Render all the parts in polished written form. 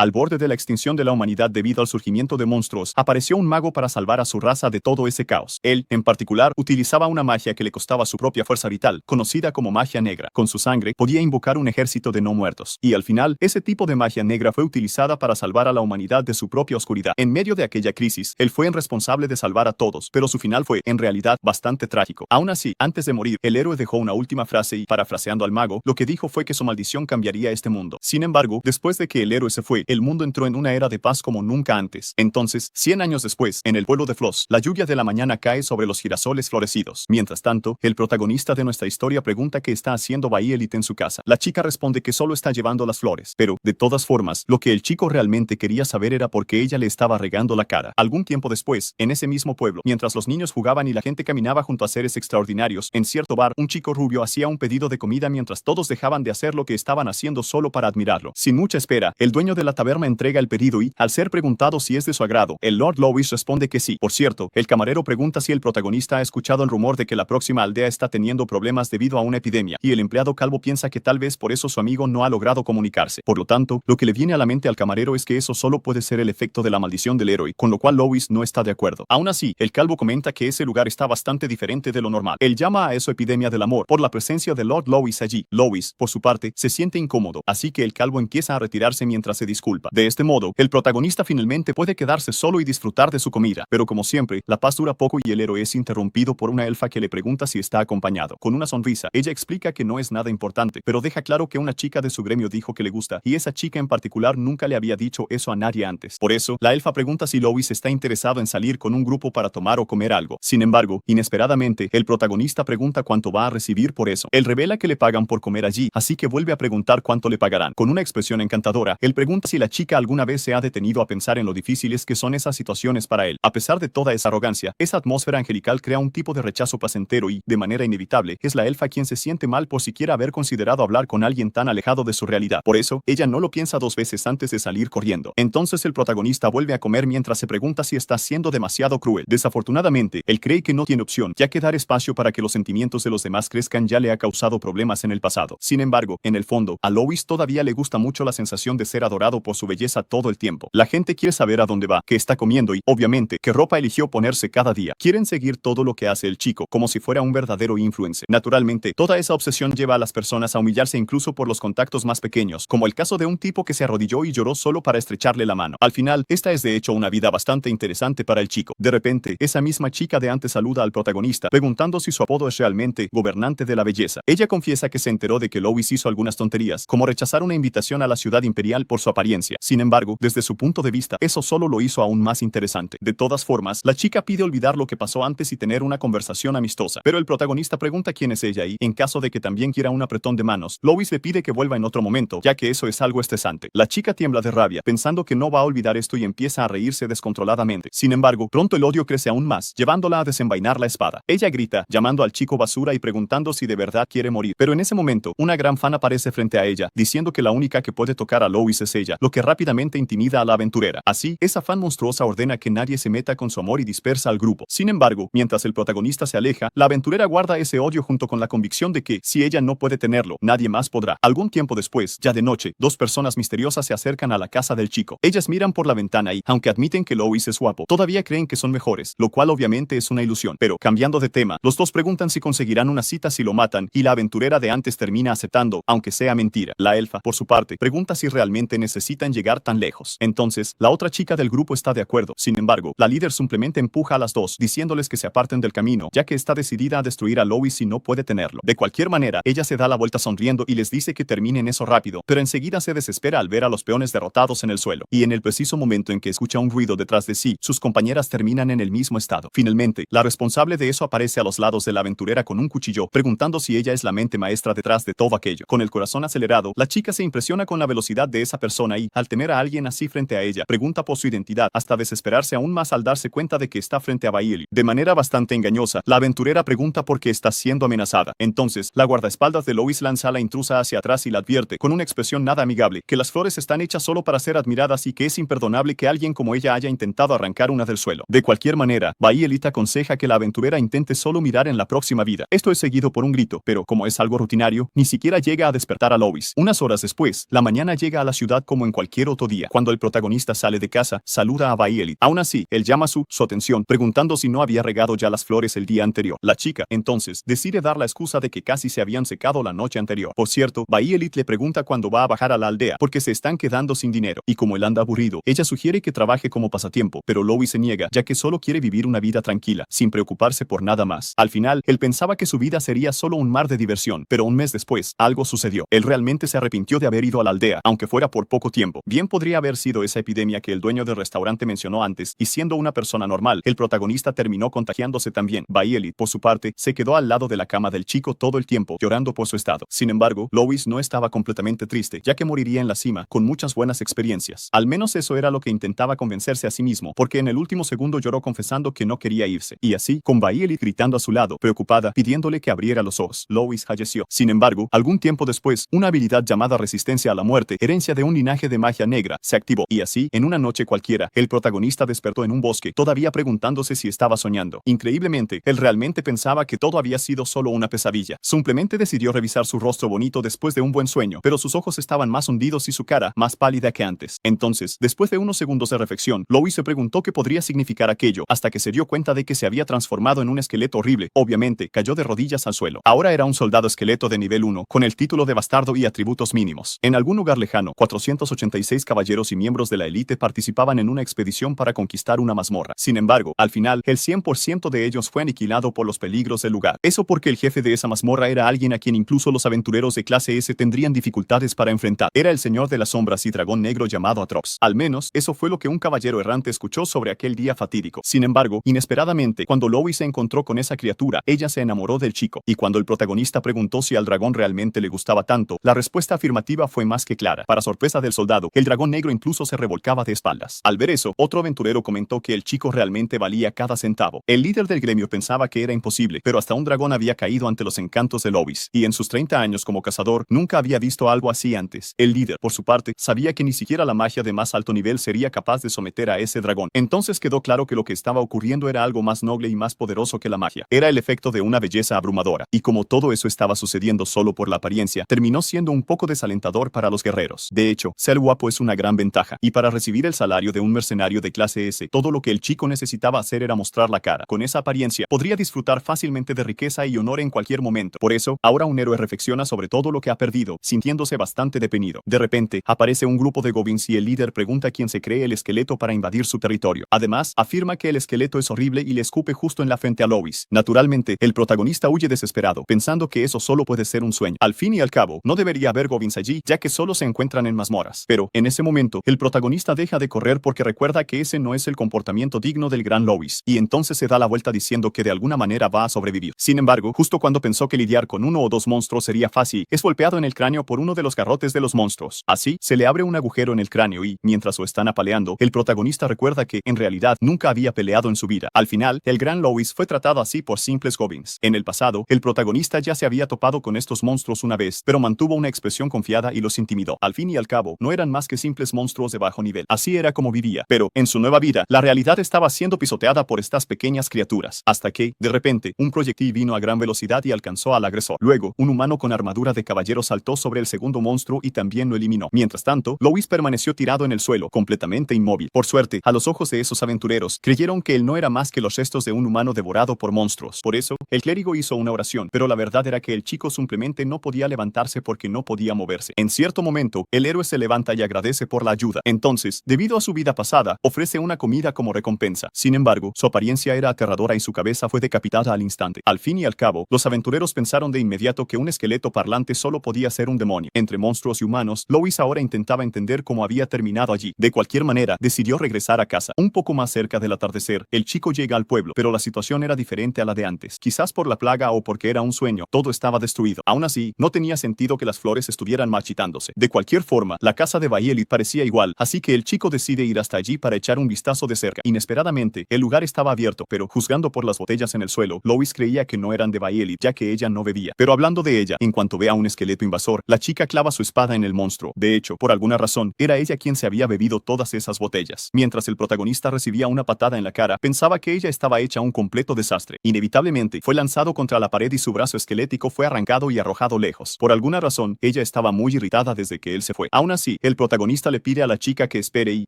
Al borde de la extinción de la humanidad debido al surgimiento de monstruos, apareció un mago para salvar a su raza de todo ese caos. Él, en particular, utilizaba una magia que le costaba su propia fuerza vital, conocida como magia negra. Con su sangre, podía invocar un ejército de no muertos. Y al final, ese tipo de magia negra fue utilizada para salvar a la humanidad de su propia oscuridad. En medio de aquella crisis, él fue el responsable de salvar a todos, pero su final fue, en realidad, bastante trágico. Aún así, antes de morir, el héroe dejó una última frase y, parafraseando al mago, lo que dijo fue que su maldición cambiaría este mundo. Sin embargo, después de que el héroe se fue, el mundo entró en una era de paz como nunca antes. Entonces, 100 años después, en el pueblo de Floss, la lluvia de la mañana cae sobre los girasoles florecidos. Mientras tanto, el protagonista de nuestra historia pregunta qué está haciendo Violet en su casa. La chica responde que solo está llevando las flores, pero, de todas formas, lo que el chico realmente quería saber era por qué ella le estaba regando la cara. Algún tiempo después, en ese mismo pueblo, mientras los niños jugaban y la gente caminaba junto a seres extraordinarios, en cierto bar, un chico rubio hacía un pedido de comida mientras todos dejaban de hacer lo que estaban haciendo solo para admirarlo. Sin mucha espera, el dueño de la taberna entrega el pedido y, al ser preguntado si es de su agrado, el Lord Lois responde que sí. Por cierto, el camarero pregunta si el protagonista ha escuchado el rumor de que la próxima aldea está teniendo problemas debido a una epidemia, y el empleado calvo piensa que tal vez por eso su amigo no ha logrado comunicarse. Por lo tanto, lo que le viene a la mente al camarero es que eso solo puede ser el efecto de la maldición del héroe, con lo cual Lois no está de acuerdo. Aún así, el calvo comenta que ese lugar está bastante diferente de lo normal. Él llama a eso epidemia del amor, por la presencia de Lord Lois allí. Lois, por su parte, se siente incómodo, así que el calvo empieza a retirarse mientras se disculpa. De este modo, el protagonista finalmente puede quedarse solo y disfrutar de su comida. Pero como siempre, la paz dura poco y el héroe es interrumpido por una elfa que le pregunta si está acompañado. Con una sonrisa, ella explica que no es nada importante, pero deja claro que una chica de su gremio dijo que le gusta, y esa chica en particular nunca le había dicho eso a nadie antes. Por eso, la elfa pregunta si Lois está interesado en salir con un grupo para tomar o comer algo. Sin embargo, inesperadamente, el protagonista pregunta cuánto va a recibir por eso. Él revela que le pagan por comer allí, así que vuelve a preguntar cuánto le pagarán. Con una expresión encantadora, él pregunta si la chica alguna vez se ha detenido a pensar en lo difíciles que son esas situaciones para él. A pesar de toda esa arrogancia, esa atmósfera angelical crea un tipo de rechazo placentero y, de manera inevitable, es la elfa quien se siente mal por siquiera haber considerado hablar con alguien tan alejado de su realidad. Por eso, ella no lo piensa dos veces antes de salir corriendo. Entonces el protagonista vuelve a comer mientras se pregunta si está siendo demasiado cruel. Desafortunadamente, él cree que no tiene opción, ya que dar espacio para que los sentimientos de los demás crezcan ya le ha causado problemas en el pasado. Sin embargo, en el fondo, a Lois todavía le gusta mucho la sensación de ser adorado por su belleza todo el tiempo. La gente quiere saber a dónde va, qué está comiendo y, obviamente, qué ropa eligió ponerse cada día. Quieren seguir todo lo que hace el chico, como si fuera un verdadero influencer. Naturalmente, toda esa obsesión lleva a las personas a humillarse incluso por los contactos más pequeños, como el caso de un tipo que se arrodilló y lloró solo para estrecharle la mano. Al final, esta es de hecho una vida bastante interesante para el chico. De repente, esa misma chica de antes saluda al protagonista, preguntando si su apodo es realmente gobernante de la belleza. Ella confiesa que se enteró de que Lois hizo algunas tonterías, como rechazar una invitación a la ciudad imperial por su apariencia. Sin embargo, desde su punto de vista, eso solo lo hizo aún más interesante. De todas formas, la chica pide olvidar lo que pasó antes y tener una conversación amistosa, pero el protagonista pregunta quién es ella y, en caso de que también quiera un apretón de manos, Lois le pide que vuelva en otro momento, ya que eso es algo estresante. La chica tiembla de rabia, pensando que no va a olvidar esto y empieza a reírse descontroladamente. Sin embargo, pronto el odio crece aún más, llevándola a desenvainar la espada. Ella grita, llamando al chico basura y preguntando si de verdad quiere morir. Pero en ese momento, una gran fan aparece frente a ella, diciendo que la única que puede tocar a Lois es ella, lo que rápidamente intimida a la aventurera. Así, esa fan monstruosa ordena que nadie se meta con su amor y dispersa al grupo. Sin embargo, mientras el protagonista se aleja, la aventurera guarda ese odio junto con la convicción de que, si ella no puede tenerlo, nadie más podrá. Algún tiempo después, ya de noche, dos personas misteriosas se acercan a la casa del chico. Ellas miran por la ventana y, aunque admiten que Lois es guapo, todavía creen que son mejores, lo cual obviamente es una ilusión. Pero, cambiando de tema, los dos preguntan si conseguirán una cita si lo matan, y la aventurera de antes termina aceptando, aunque sea mentira. La elfa, por su parte, pregunta si realmente necesitan llegar tan lejos. Entonces, la otra chica del grupo está de acuerdo. Sin embargo, la líder simplemente empuja a las dos, diciéndoles que se aparten del camino, ya que está decidida a destruir a Lois si no puede tenerlo. De cualquier manera, ella se da la vuelta sonriendo y les dice que terminen eso rápido, pero enseguida se desespera al ver a los peones derrotados en el suelo. Y en el preciso momento en que escucha un ruido detrás de sí, sus compañeras terminan en el mismo estado. Finalmente, la responsable de eso aparece a los lados de la aventurera con un cuchillo, preguntando si ella es la mente maestra detrás de todo aquello. Con el corazón acelerado, la chica se impresiona con la velocidad de esa persona y, al tener a alguien así frente a ella, pregunta por su identidad, hasta desesperarse aún más al darse cuenta de que está frente a Violet. De manera bastante engañosa, la aventurera pregunta por qué está siendo amenazada. Entonces, la guardaespaldas de Lois lanza a la intrusa hacia atrás y la advierte, con una expresión nada amigable, que las flores están hechas solo para ser admiradas y que es imperdonable que alguien como ella haya intentado arrancar una del suelo. De cualquier manera, Violet aconseja que la aventurera intente solo mirar en la próxima vida. Esto es seguido por un grito, pero como es algo rutinario, ni siquiera llega a despertar a Lois. Unas horas después, la mañana llega a la ciudad como en en cualquier otro día. Cuando el protagonista sale de casa, saluda a Violet. Aún así, él llama su atención, preguntando si no había regado ya las flores el día anterior. La chica, entonces, decide dar la excusa de que casi se habían secado la noche anterior. Por cierto, Violet le pregunta cuándo va a bajar a la aldea, porque se están quedando sin dinero. Y como él anda aburrido, ella sugiere que trabaje como pasatiempo, pero Louis se niega, ya que solo quiere vivir una vida tranquila, sin preocuparse por nada más. Al final, él pensaba que su vida sería solo un mar de diversión, pero un mes después, algo sucedió. Él realmente se arrepintió de haber ido a la aldea, aunque fuera por poco tiempo. Bien podría haber sido esa epidemia que el dueño del restaurante mencionó antes, y siendo una persona normal, el protagonista terminó contagiándose también. Violet, por su parte, se quedó al lado de la cama del chico todo el tiempo, llorando por su estado. Sin embargo, Louis no estaba completamente triste, ya que moriría en la cima, con muchas buenas experiencias. Al menos eso era lo que intentaba convencerse a sí mismo, porque en el último segundo lloró confesando que no quería irse. Y así, con Violet gritando a su lado, preocupada, pidiéndole que abriera los ojos, Louis falleció. Sin embargo, algún tiempo después, una habilidad llamada resistencia a la muerte, herencia de un linaje de magia negra, se activó. Y así, en una noche cualquiera, el protagonista despertó en un bosque, todavía preguntándose si estaba soñando. Increíblemente, él realmente pensaba que todo había sido solo una pesadilla. Simplemente decidió revisar su rostro bonito después de un buen sueño, pero sus ojos estaban más hundidos y su cara más pálida que antes. Entonces, después de unos segundos de reflexión, Louis se preguntó qué podría significar aquello, hasta que se dio cuenta de que se había transformado en un esqueleto horrible. Obviamente, cayó de rodillas al suelo. Ahora era un soldado esqueleto de nivel 1, con el título de bastardo y atributos mínimos. En algún lugar lejano, 486 caballeros y miembros de la élite participaban en una expedición para conquistar una mazmorra. Sin embargo, al final, el 100% de ellos fue aniquilado por los peligros del lugar. Eso porque el jefe de esa mazmorra era alguien a quien incluso los aventureros de clase S tendrían dificultades para enfrentar. Era el señor de las sombras y dragón negro llamado Atrox. Al menos, eso fue lo que un caballero errante escuchó sobre aquel día fatídico. Sin embargo, inesperadamente, cuando Louis se encontró con esa criatura, ella se enamoró del chico. Y cuando el protagonista preguntó si al dragón realmente le gustaba tanto, la respuesta afirmativa fue más que clara. Para sorpresa del soldado, el dragón negro incluso se revolcaba de espaldas. Al ver eso, otro aventurero comentó que el chico realmente valía cada centavo. El líder del gremio pensaba que era imposible, pero hasta un dragón había caído ante los encantos de Louis, y en sus 30 años como cazador, nunca había visto algo así antes. El líder, por su parte, sabía que ni siquiera la magia de más alto nivel sería capaz de someter a ese dragón. Entonces quedó claro que lo que estaba ocurriendo era algo más noble y más poderoso que la magia. Era el efecto de una belleza abrumadora, y como todo eso estaba sucediendo solo por la apariencia, terminó siendo un poco desalentador para los guerreros. De hecho, ser guapo es una gran ventaja, y para recibir el salario de un mercenario de clase S, todo lo que el chico necesitaba hacer era mostrar la cara. Con esa apariencia, podría disfrutar fácilmente de riqueza y honor en cualquier momento. Por eso, ahora un héroe reflexiona sobre todo lo que ha perdido, sintiéndose bastante deprimido. De repente, aparece un grupo de goblins y el líder pregunta quién se cree el esqueleto para invadir su territorio. Además, afirma que el esqueleto es horrible y le escupe justo en la frente a Louis. Naturalmente, el protagonista huye desesperado, pensando que eso solo puede ser un sueño. Al fin y al cabo, no debería haber goblins allí, ya que solo se encuentran en mazmorras. Pero, en ese momento, el protagonista deja de correr porque recuerda que ese no es el comportamiento digno del gran Louis, y entonces se da la vuelta diciendo que de alguna manera va a sobrevivir. Sin embargo, justo cuando pensó que lidiar con uno o dos monstruos sería fácil, es golpeado en el cráneo por uno de los garrotes de los monstruos. Así, se le abre un agujero en el cráneo y, mientras lo están apaleando, el protagonista recuerda que, en realidad, nunca había peleado en su vida. Al final, el gran Louis fue tratado así por simples goblins. En el pasado, el protagonista ya se había topado con estos monstruos una vez, pero mantuvo una expresión confiada y los intimidó. Al fin y al cabo, no eran más que simples monstruos de bajo nivel. Así era como vivía. Pero, en su nueva vida, la realidad estaba siendo pisoteada por estas pequeñas criaturas. Hasta que, de repente, un proyectil vino a gran velocidad y alcanzó al agresor. Luego, un humano con armadura de caballero saltó sobre el segundo monstruo y también lo eliminó. Mientras tanto, Louis permaneció tirado en el suelo, completamente inmóvil. Por suerte, a los ojos de esos aventureros, creyeron que él no era más que los restos de un humano devorado por monstruos. Por eso, el clérigo hizo una oración, pero la verdad era que el chico simplemente no podía levantarse porque no podía moverse. En cierto momento, el héroe se levanta y agradece por la ayuda. Entonces, debido a su vida pasada, ofrece una comida como recompensa. Sin embargo, su apariencia era aterradora y su cabeza fue decapitada al instante. Al fin y al cabo, los aventureros pensaron de inmediato que un esqueleto parlante solo podía ser un demonio. Entre monstruos y humanos, Louis ahora intentaba entender cómo había terminado allí. De cualquier manera, decidió regresar a casa. Un poco más cerca del atardecer, el chico llega al pueblo, pero la situación era diferente a la de antes. Quizás por la plaga o porque era un sueño, todo estaba destruido. Aún así, no tenía sentido que las flores estuvieran marchitándose. De cualquier forma, la casa de Violet parecía igual, así que el chico decide ir hasta allí para echar un vistazo de cerca. Inesperadamente, el lugar estaba abierto, pero juzgando por las botellas en el suelo, Louis creía que no eran de Violet, ya que ella no bebía. Pero hablando de ella, en cuanto ve a un esqueleto invasor, la chica clava su espada en el monstruo. De hecho, por alguna razón, era ella quien se había bebido todas esas botellas. Mientras el protagonista recibía una patada en la cara, pensaba que ella estaba hecha un completo desastre. Inevitablemente, fue lanzado contra la pared y su brazo esquelético fue arrancado y arrojado lejos. Por alguna razón, ella estaba muy irritada desde que él se fue. Aún así, así, el protagonista le pide a la chica que espere y,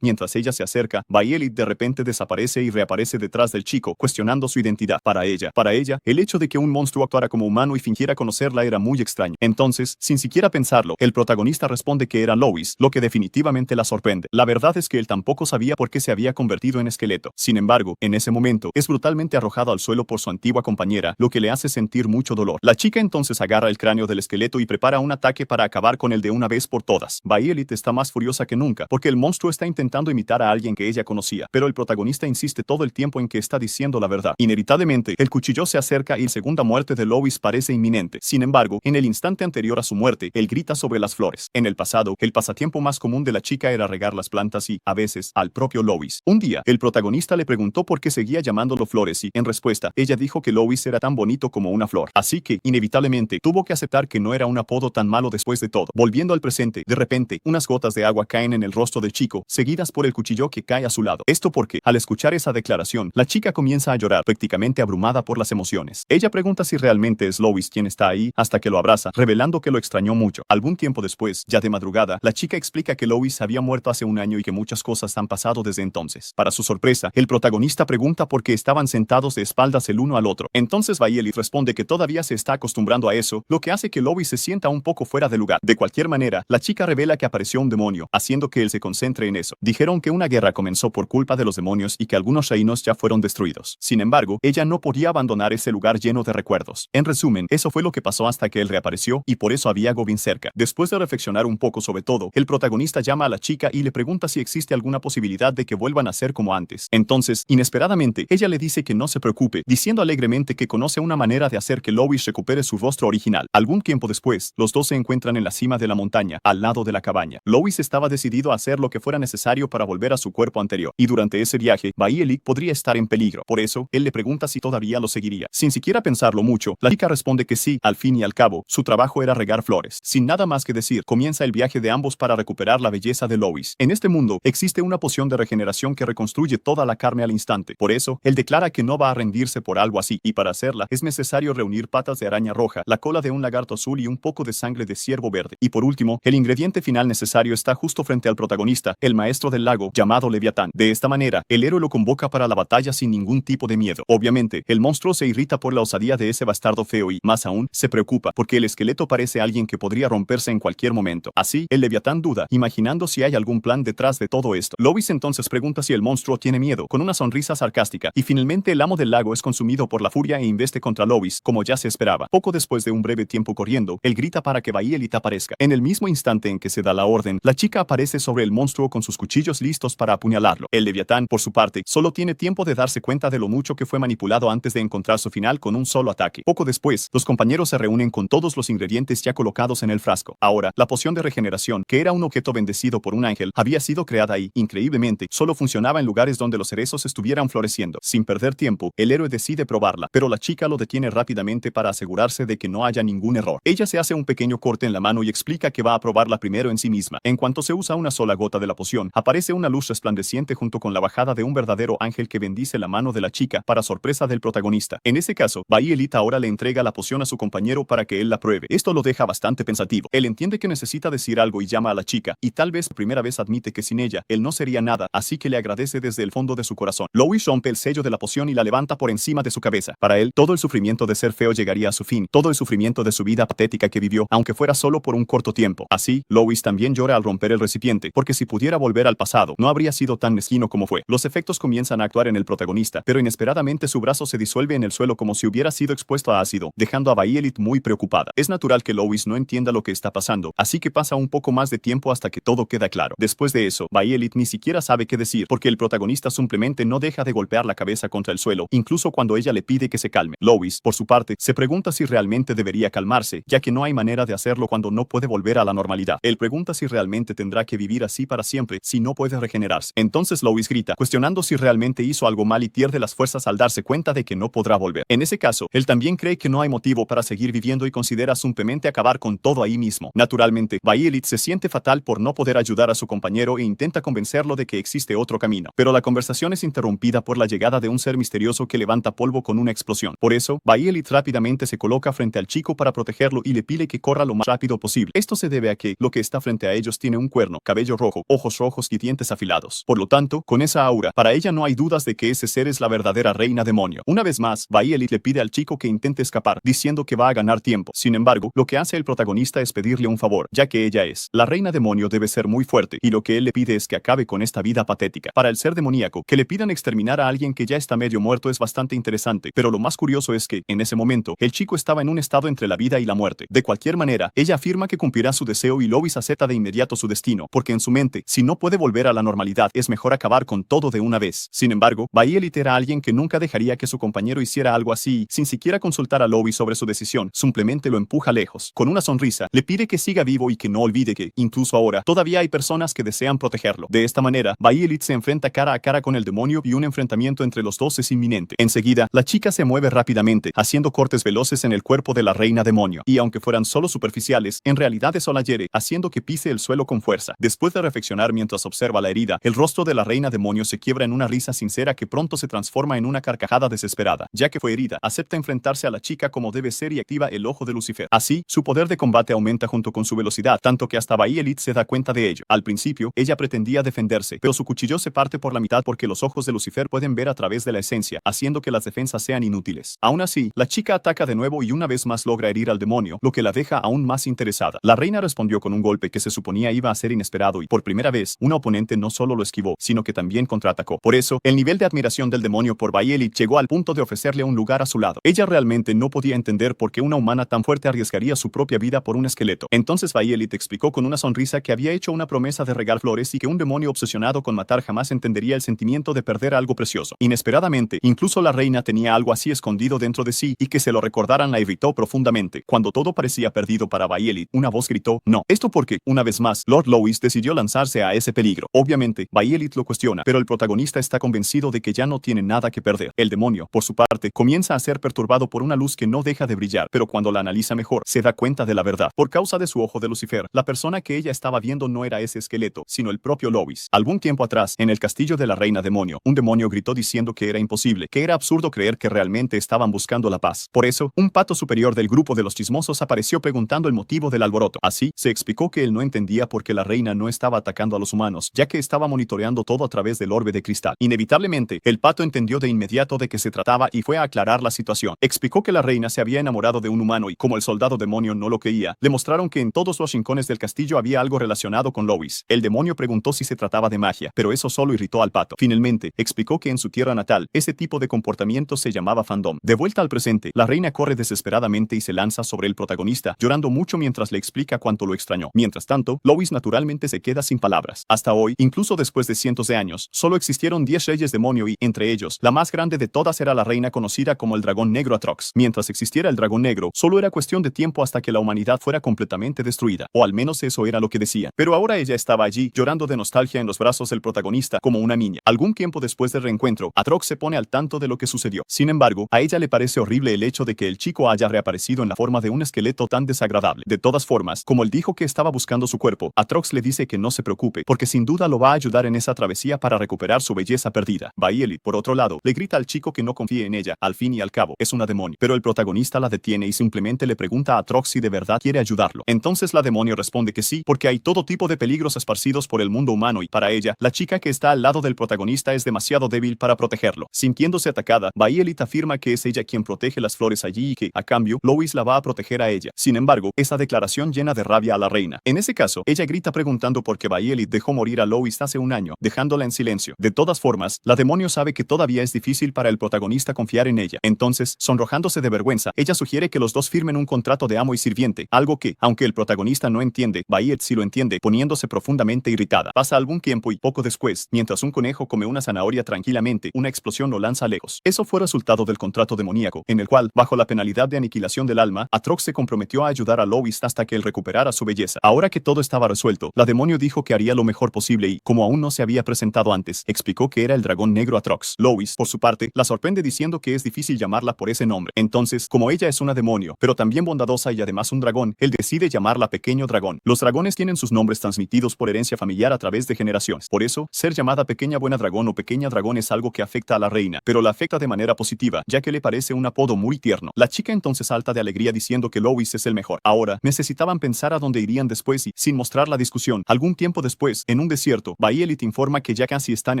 mientras ella se acerca, Violet de repente desaparece y reaparece detrás del chico, cuestionando su identidad. Para ella, el hecho de que un monstruo actuara como humano y fingiera conocerla era muy extraño. Entonces, sin siquiera pensarlo, el protagonista responde que era Lois, lo que definitivamente la sorprende. La verdad es que él tampoco sabía por qué se había convertido en esqueleto. Sin embargo, en ese momento, es brutalmente arrojado al suelo por su antigua compañera, lo que le hace sentir mucho dolor. La chica entonces agarra el cráneo del esqueleto y prepara un ataque para acabar con él de una vez por todas. Violet está más furiosa que nunca, porque el monstruo está intentando imitar a alguien que ella conocía, pero el protagonista insiste todo el tiempo en que está diciendo la verdad. Inevitablemente, el cuchillo se acerca y la segunda muerte de Lois parece inminente. Sin embargo, en el instante anterior a su muerte, él grita sobre las flores. En el pasado, el pasatiempo más común de la chica era regar las plantas y, a veces, al propio Lois. Un día, el protagonista le preguntó por qué seguía llamándolo flores y, en respuesta, ella dijo que Lois era tan bonito como una flor. Así que, inevitablemente, tuvo que aceptar que no era un apodo tan malo después de todo. Volviendo al presente, de repente, unas gotas de agua caen en el rostro del chico, seguidas por el cuchillo que cae a su lado. Esto porque, al escuchar esa declaración, la chica comienza a llorar, prácticamente abrumada por las emociones. Ella pregunta si realmente es Lois quien está ahí, hasta que lo abraza, revelando que lo extrañó mucho. Algún tiempo después, ya de madrugada, la chica explica que Lois había muerto hace un año y que muchas cosas han pasado desde entonces. Para su sorpresa, el protagonista pregunta por qué estaban sentados de espaldas el uno al otro. Entonces Violet responde que todavía se está acostumbrando a eso, lo que hace que Lois se sienta un poco fuera de lugar. De cualquier manera, la chica revela que apareció un demonio, haciendo que él se concentre en eso. Dijeron que una guerra comenzó por culpa de los demonios y que algunos reinos ya fueron destruidos. Sin embargo, ella no podía abandonar ese lugar lleno de recuerdos. En resumen, eso fue lo que pasó hasta que él reapareció y por eso había Goblin cerca. Después de reflexionar un poco sobre todo, el protagonista llama a la chica y le pregunta si existe alguna posibilidad de que vuelvan a ser como antes. Entonces, inesperadamente, ella le dice que no se preocupe, diciendo alegremente que conoce una manera de hacer que Lois recupere su rostro original. Algún tiempo después, los dos se encuentran en la cima de la montaña, al lado de la cabaña. Lois estaba decidido a hacer lo que fuera necesario para volver a su cuerpo anterior, y durante ese viaje, Violet podría estar en peligro. Por eso, él le pregunta si todavía lo seguiría. Sin siquiera pensarlo mucho, la chica responde que sí. Al fin y al cabo, su trabajo era regar flores. Sin nada más que decir, comienza el viaje de ambos para recuperar la belleza de Lois. En este mundo, existe una poción de regeneración que reconstruye toda la carne al instante. Por eso, él declara que no va a rendirse por algo así, y para hacerla, es necesario reunir patas de araña roja, la cola de un lagarto azul y un poco de sangre de ciervo verde. Y por último, el ingrediente final necesario está justo frente al protagonista, el maestro del lago, llamado Leviatán. De esta manera, el héroe lo convoca para la batalla sin ningún tipo de miedo. Obviamente, el monstruo se irrita por la osadía de ese bastardo feo y, más aún, se preocupa porque el esqueleto parece alguien que podría romperse en cualquier momento. Así, el Leviatán duda, imaginando si hay algún plan detrás de todo esto. Lois entonces pregunta si el monstruo tiene miedo, con una sonrisa sarcástica, y finalmente el amo del lago es consumido por la furia e investe contra Lois, como ya se esperaba. Poco después de un breve tiempo corriendo, él grita para que Violet aparezca. En el mismo instante en que se da la orden, la chica aparece sobre el monstruo con sus cuchillos listos para apuñalarlo. El Leviatán, por su parte, solo tiene tiempo de darse cuenta de lo mucho que fue manipulado antes de encontrar su final con un solo ataque. Poco después, los compañeros se reúnen con todos los ingredientes ya colocados en el frasco. Ahora, la poción de regeneración, que era un objeto bendecido por un ángel, había sido creada y, increíblemente, solo funcionaba en lugares donde los cerezos estuvieran floreciendo. Sin perder tiempo, el héroe decide probarla, pero la chica lo detiene rápidamente para asegurarse de que no haya ningún error. Ella se hace un pequeño corte en la mano y explica que va a probarla primero en sí misma. En cuanto se usa una sola gota de la poción, aparece una luz resplandeciente junto con la bajada de un verdadero ángel que bendice la mano de la chica, para sorpresa del protagonista. En ese caso, Violet ahora le entrega la poción a su compañero para que él la pruebe. Esto lo deja bastante pensativo. Él entiende que necesita decir algo y llama a la chica, y tal vez por primera vez admite que sin ella, él no sería nada, así que le agradece desde el fondo de su corazón. Lois rompe el sello de la poción y la levanta por encima de su cabeza. Para él, todo el sufrimiento de ser feo llegaría a su fin, todo el sufrimiento de su vida patética que vivió, aunque fuera solo por un corto tiempo. Así, Lois también llora al romper el recipiente, porque si pudiera volver al pasado, no habría sido tan mezquino como fue. Los efectos comienzan a actuar en el protagonista, pero inesperadamente su brazo se disuelve en el suelo como si hubiera sido expuesto a ácido, dejando a Violet muy preocupada. Es natural que Lois no entienda lo que está pasando, así que pasa un poco más de tiempo hasta que todo queda claro. Después de eso, Violet ni siquiera sabe qué decir, porque el protagonista simplemente no deja de golpear la cabeza contra el suelo, incluso cuando ella le pide que se calme. Lois, por su parte, se pregunta si realmente debería calmarse, ya que no hay manera de hacerlo cuando no puede volver a la normalidad. Él pregunta si realmente tendrá que vivir así para siempre, si no puede regenerarse. Entonces Lois grita, cuestionando si realmente hizo algo mal y pierde las fuerzas al darse cuenta de que no podrá volver. En ese caso, él también cree que no hay motivo para seguir viviendo y considera simplemente acabar con todo ahí mismo. Naturalmente, Violet se siente fatal por no poder ayudar a su compañero e intenta convencerlo de que existe otro camino. Pero la conversación es interrumpida por la llegada de un ser misterioso que levanta polvo con una explosión. Por eso, Violet rápidamente se coloca frente al chico para protegerlo y le pide que corra lo más rápido posible. Esto se debe a que lo que está frente a a ellos tiene un cuerno, cabello rojo, ojos rojos y dientes afilados. Por lo tanto, con esa aura, para ella no hay dudas de que ese ser es la verdadera reina demonio. Una vez más, Violet le pide al chico que intente escapar, diciendo que va a ganar tiempo. Sin embargo, lo que hace el protagonista es pedirle un favor, ya que ella es la reina demonio, debe ser muy fuerte, y lo que él le pide es que acabe con esta vida patética. Para el ser demoníaco, que le pidan exterminar a alguien que ya está medio muerto es bastante interesante, pero lo más curioso es que, en ese momento, el chico estaba en un estado entre la vida y la muerte. De cualquier manera, ella afirma que cumplirá su deseo y Lois acepta de inmediato su destino, porque en su mente, si no puede volver a la normalidad, es mejor acabar con todo de una vez. Sin embargo, Violet era alguien que nunca dejaría que su compañero hiciera algo así, sin siquiera consultar a Lois sobre su decisión, simplemente lo empuja lejos. Con una sonrisa, le pide que siga vivo y que no olvide que, incluso ahora, todavía hay personas que desean protegerlo. De esta manera, Violet se enfrenta cara a cara con el demonio y un enfrentamiento entre los dos es inminente. Enseguida, la chica se mueve rápidamente, haciendo cortes veloces en el cuerpo de la reina demonio, y aunque fueran solo superficiales, en realidad eso la hiere, haciendo que pise el suelo con fuerza. Después de reflexionar mientras observa la herida, el rostro de la reina demonio se quiebra en una risa sincera que pronto se transforma en una carcajada desesperada. Ya que fue herida, acepta enfrentarse a la chica como debe ser y activa el ojo de Lucifer. Así, su poder de combate aumenta junto con su velocidad, tanto que hasta Violet se da cuenta de ello. Al principio, ella pretendía defenderse, pero su cuchillo se parte por la mitad porque los ojos de Lucifer pueden ver a través de la esencia, haciendo que las defensas sean inútiles. Aún así, la chica ataca de nuevo y una vez más logra herir al demonio, lo que la deja aún más interesada. La reina respondió con un golpe que se suponía iba a ser inesperado y, por primera vez, una oponente no solo lo esquivó, sino que también contraatacó. Por eso, el nivel de admiración del demonio por Violet llegó al punto de ofrecerle un lugar a su lado. Ella realmente no podía entender por qué una humana tan fuerte arriesgaría su propia vida por un esqueleto. Entonces Violet explicó con una sonrisa que había hecho una promesa de regar flores y que un demonio obsesionado con matar jamás entendería el sentimiento de perder algo precioso. Inesperadamente, incluso la reina tenía algo así escondido dentro de sí y que se lo recordaran la irritó profundamente. Cuando todo parecía perdido para Violet, una voz gritó, no. Esto porque, una vez más, Lord Lois decidió lanzarse a ese peligro. Obviamente, Violet lo cuestiona, pero el protagonista está convencido de que ya no tiene nada que perder. El demonio, por su parte, comienza a ser perturbado por una luz que no deja de brillar, pero cuando la analiza mejor, se da cuenta de la verdad. Por causa de su ojo de Lucifer, la persona que ella estaba viendo no era ese esqueleto, sino el propio Lois. Algún tiempo atrás, en el castillo de la reina demonio, un demonio gritó diciendo que era imposible, que era absurdo creer que realmente estaban buscando la paz. Por eso, un pato superior del grupo de los chismosos apareció preguntando el motivo del alboroto. Así, se explicó que él no entendía por qué la reina no estaba atacando a los humanos, ya que estaba monitoreando todo a través del orbe de cristal. Inevitablemente, el pato entendió de inmediato de qué se trataba y fue a aclarar la situación. Explicó que la reina se había enamorado de un humano y, como el soldado demonio no lo creía, le mostraron que en todos los rincones del castillo había algo relacionado con Lois. El demonio preguntó si se trataba de magia, pero eso solo irritó al pato. Finalmente, explicó que en su tierra natal, ese tipo de comportamiento se llamaba fandom. De vuelta al presente, la reina corre desesperadamente y se lanza sobre el protagonista, llorando mucho mientras le explica cuánto lo extrañó. Mientras tanto, Lois naturalmente se queda sin palabras. Hasta hoy, incluso después de cientos de años, solo existieron 10 reyes demonio y, entre ellos, la más grande de todas era la reina conocida como el dragón negro Atrox. Mientras existiera el dragón negro, solo era cuestión de tiempo hasta que la humanidad fuera completamente destruida, o al menos eso era lo que decía. Pero ahora ella estaba allí, llorando de nostalgia en los brazos del protagonista, como una niña. Algún tiempo después del reencuentro, Atrox se pone al tanto de lo que sucedió. Sin embargo, a ella le parece horrible el hecho de que el chico haya reaparecido en la forma de un esqueleto tan desagradable. De todas formas, como él dijo que estaba buscando su cuerpo, Atrox le dice que no se preocupe, porque sin duda lo va a ayudar en esa travesía para recuperar su belleza perdida. Violet, por otro lado, le grita al chico que no confíe en ella. Al fin y al cabo, es una demonio. Pero el protagonista la detiene y simplemente le pregunta a Atrox si de verdad quiere ayudarlo. Entonces la demonio responde que sí, porque hay todo tipo de peligros esparcidos por el mundo humano y para ella, la chica que está al lado del protagonista es demasiado débil para protegerlo. Sintiéndose atacada, Violet afirma que es ella quien protege las flores allí y que, a cambio, Lois la va a proteger a ella. Sin embargo, esa declaración llena de rabia a la reina. En ese caso, ella grita preguntando por qué Violet dejó morir a Lois hace un año, dejándola en silencio. De todas formas, la demonio sabe que todavía es difícil para el protagonista confiar en ella. Entonces, sonrojándose de vergüenza, ella sugiere que los dos firmen un contrato de amo y sirviente, algo que, aunque el protagonista no entiende, Violet sí lo entiende, poniéndose profundamente irritada. Pasa algún tiempo y poco después, mientras un conejo come una zanahoria tranquilamente, una explosión lo lanza lejos. Eso fue resultado del contrato demoníaco, en el cual, bajo la penalidad de aniquilación del alma, Atrox se comprometió a ayudar a Lois hasta que él recuperara su belleza. Ahora que todo estaba resuelto, la demonio dijo que haría lo mejor posible y, como aún no se había presentado antes, explicó que era el dragón negro Atrox. Lois, por su parte, la sorprende diciendo que es difícil llamarla por ese nombre. Entonces, como ella es una demonio, pero también bondadosa y además un dragón, él decide llamarla Pequeño Dragón. Los dragones tienen sus nombres transmitidos por herencia familiar a través de generaciones. Por eso, ser llamada Pequeña Buena Dragón o Pequeña Dragón es algo que afecta a la reina, pero la afecta de manera positiva, ya que le parece un apodo muy tierno. La chica entonces salta de alegría diciendo que Lois es el mejor. Ahora, necesitaban pensar a dónde irían después y, sin mostrar la discusión. Algún tiempo después, en un desierto, Violet informa que ya casi están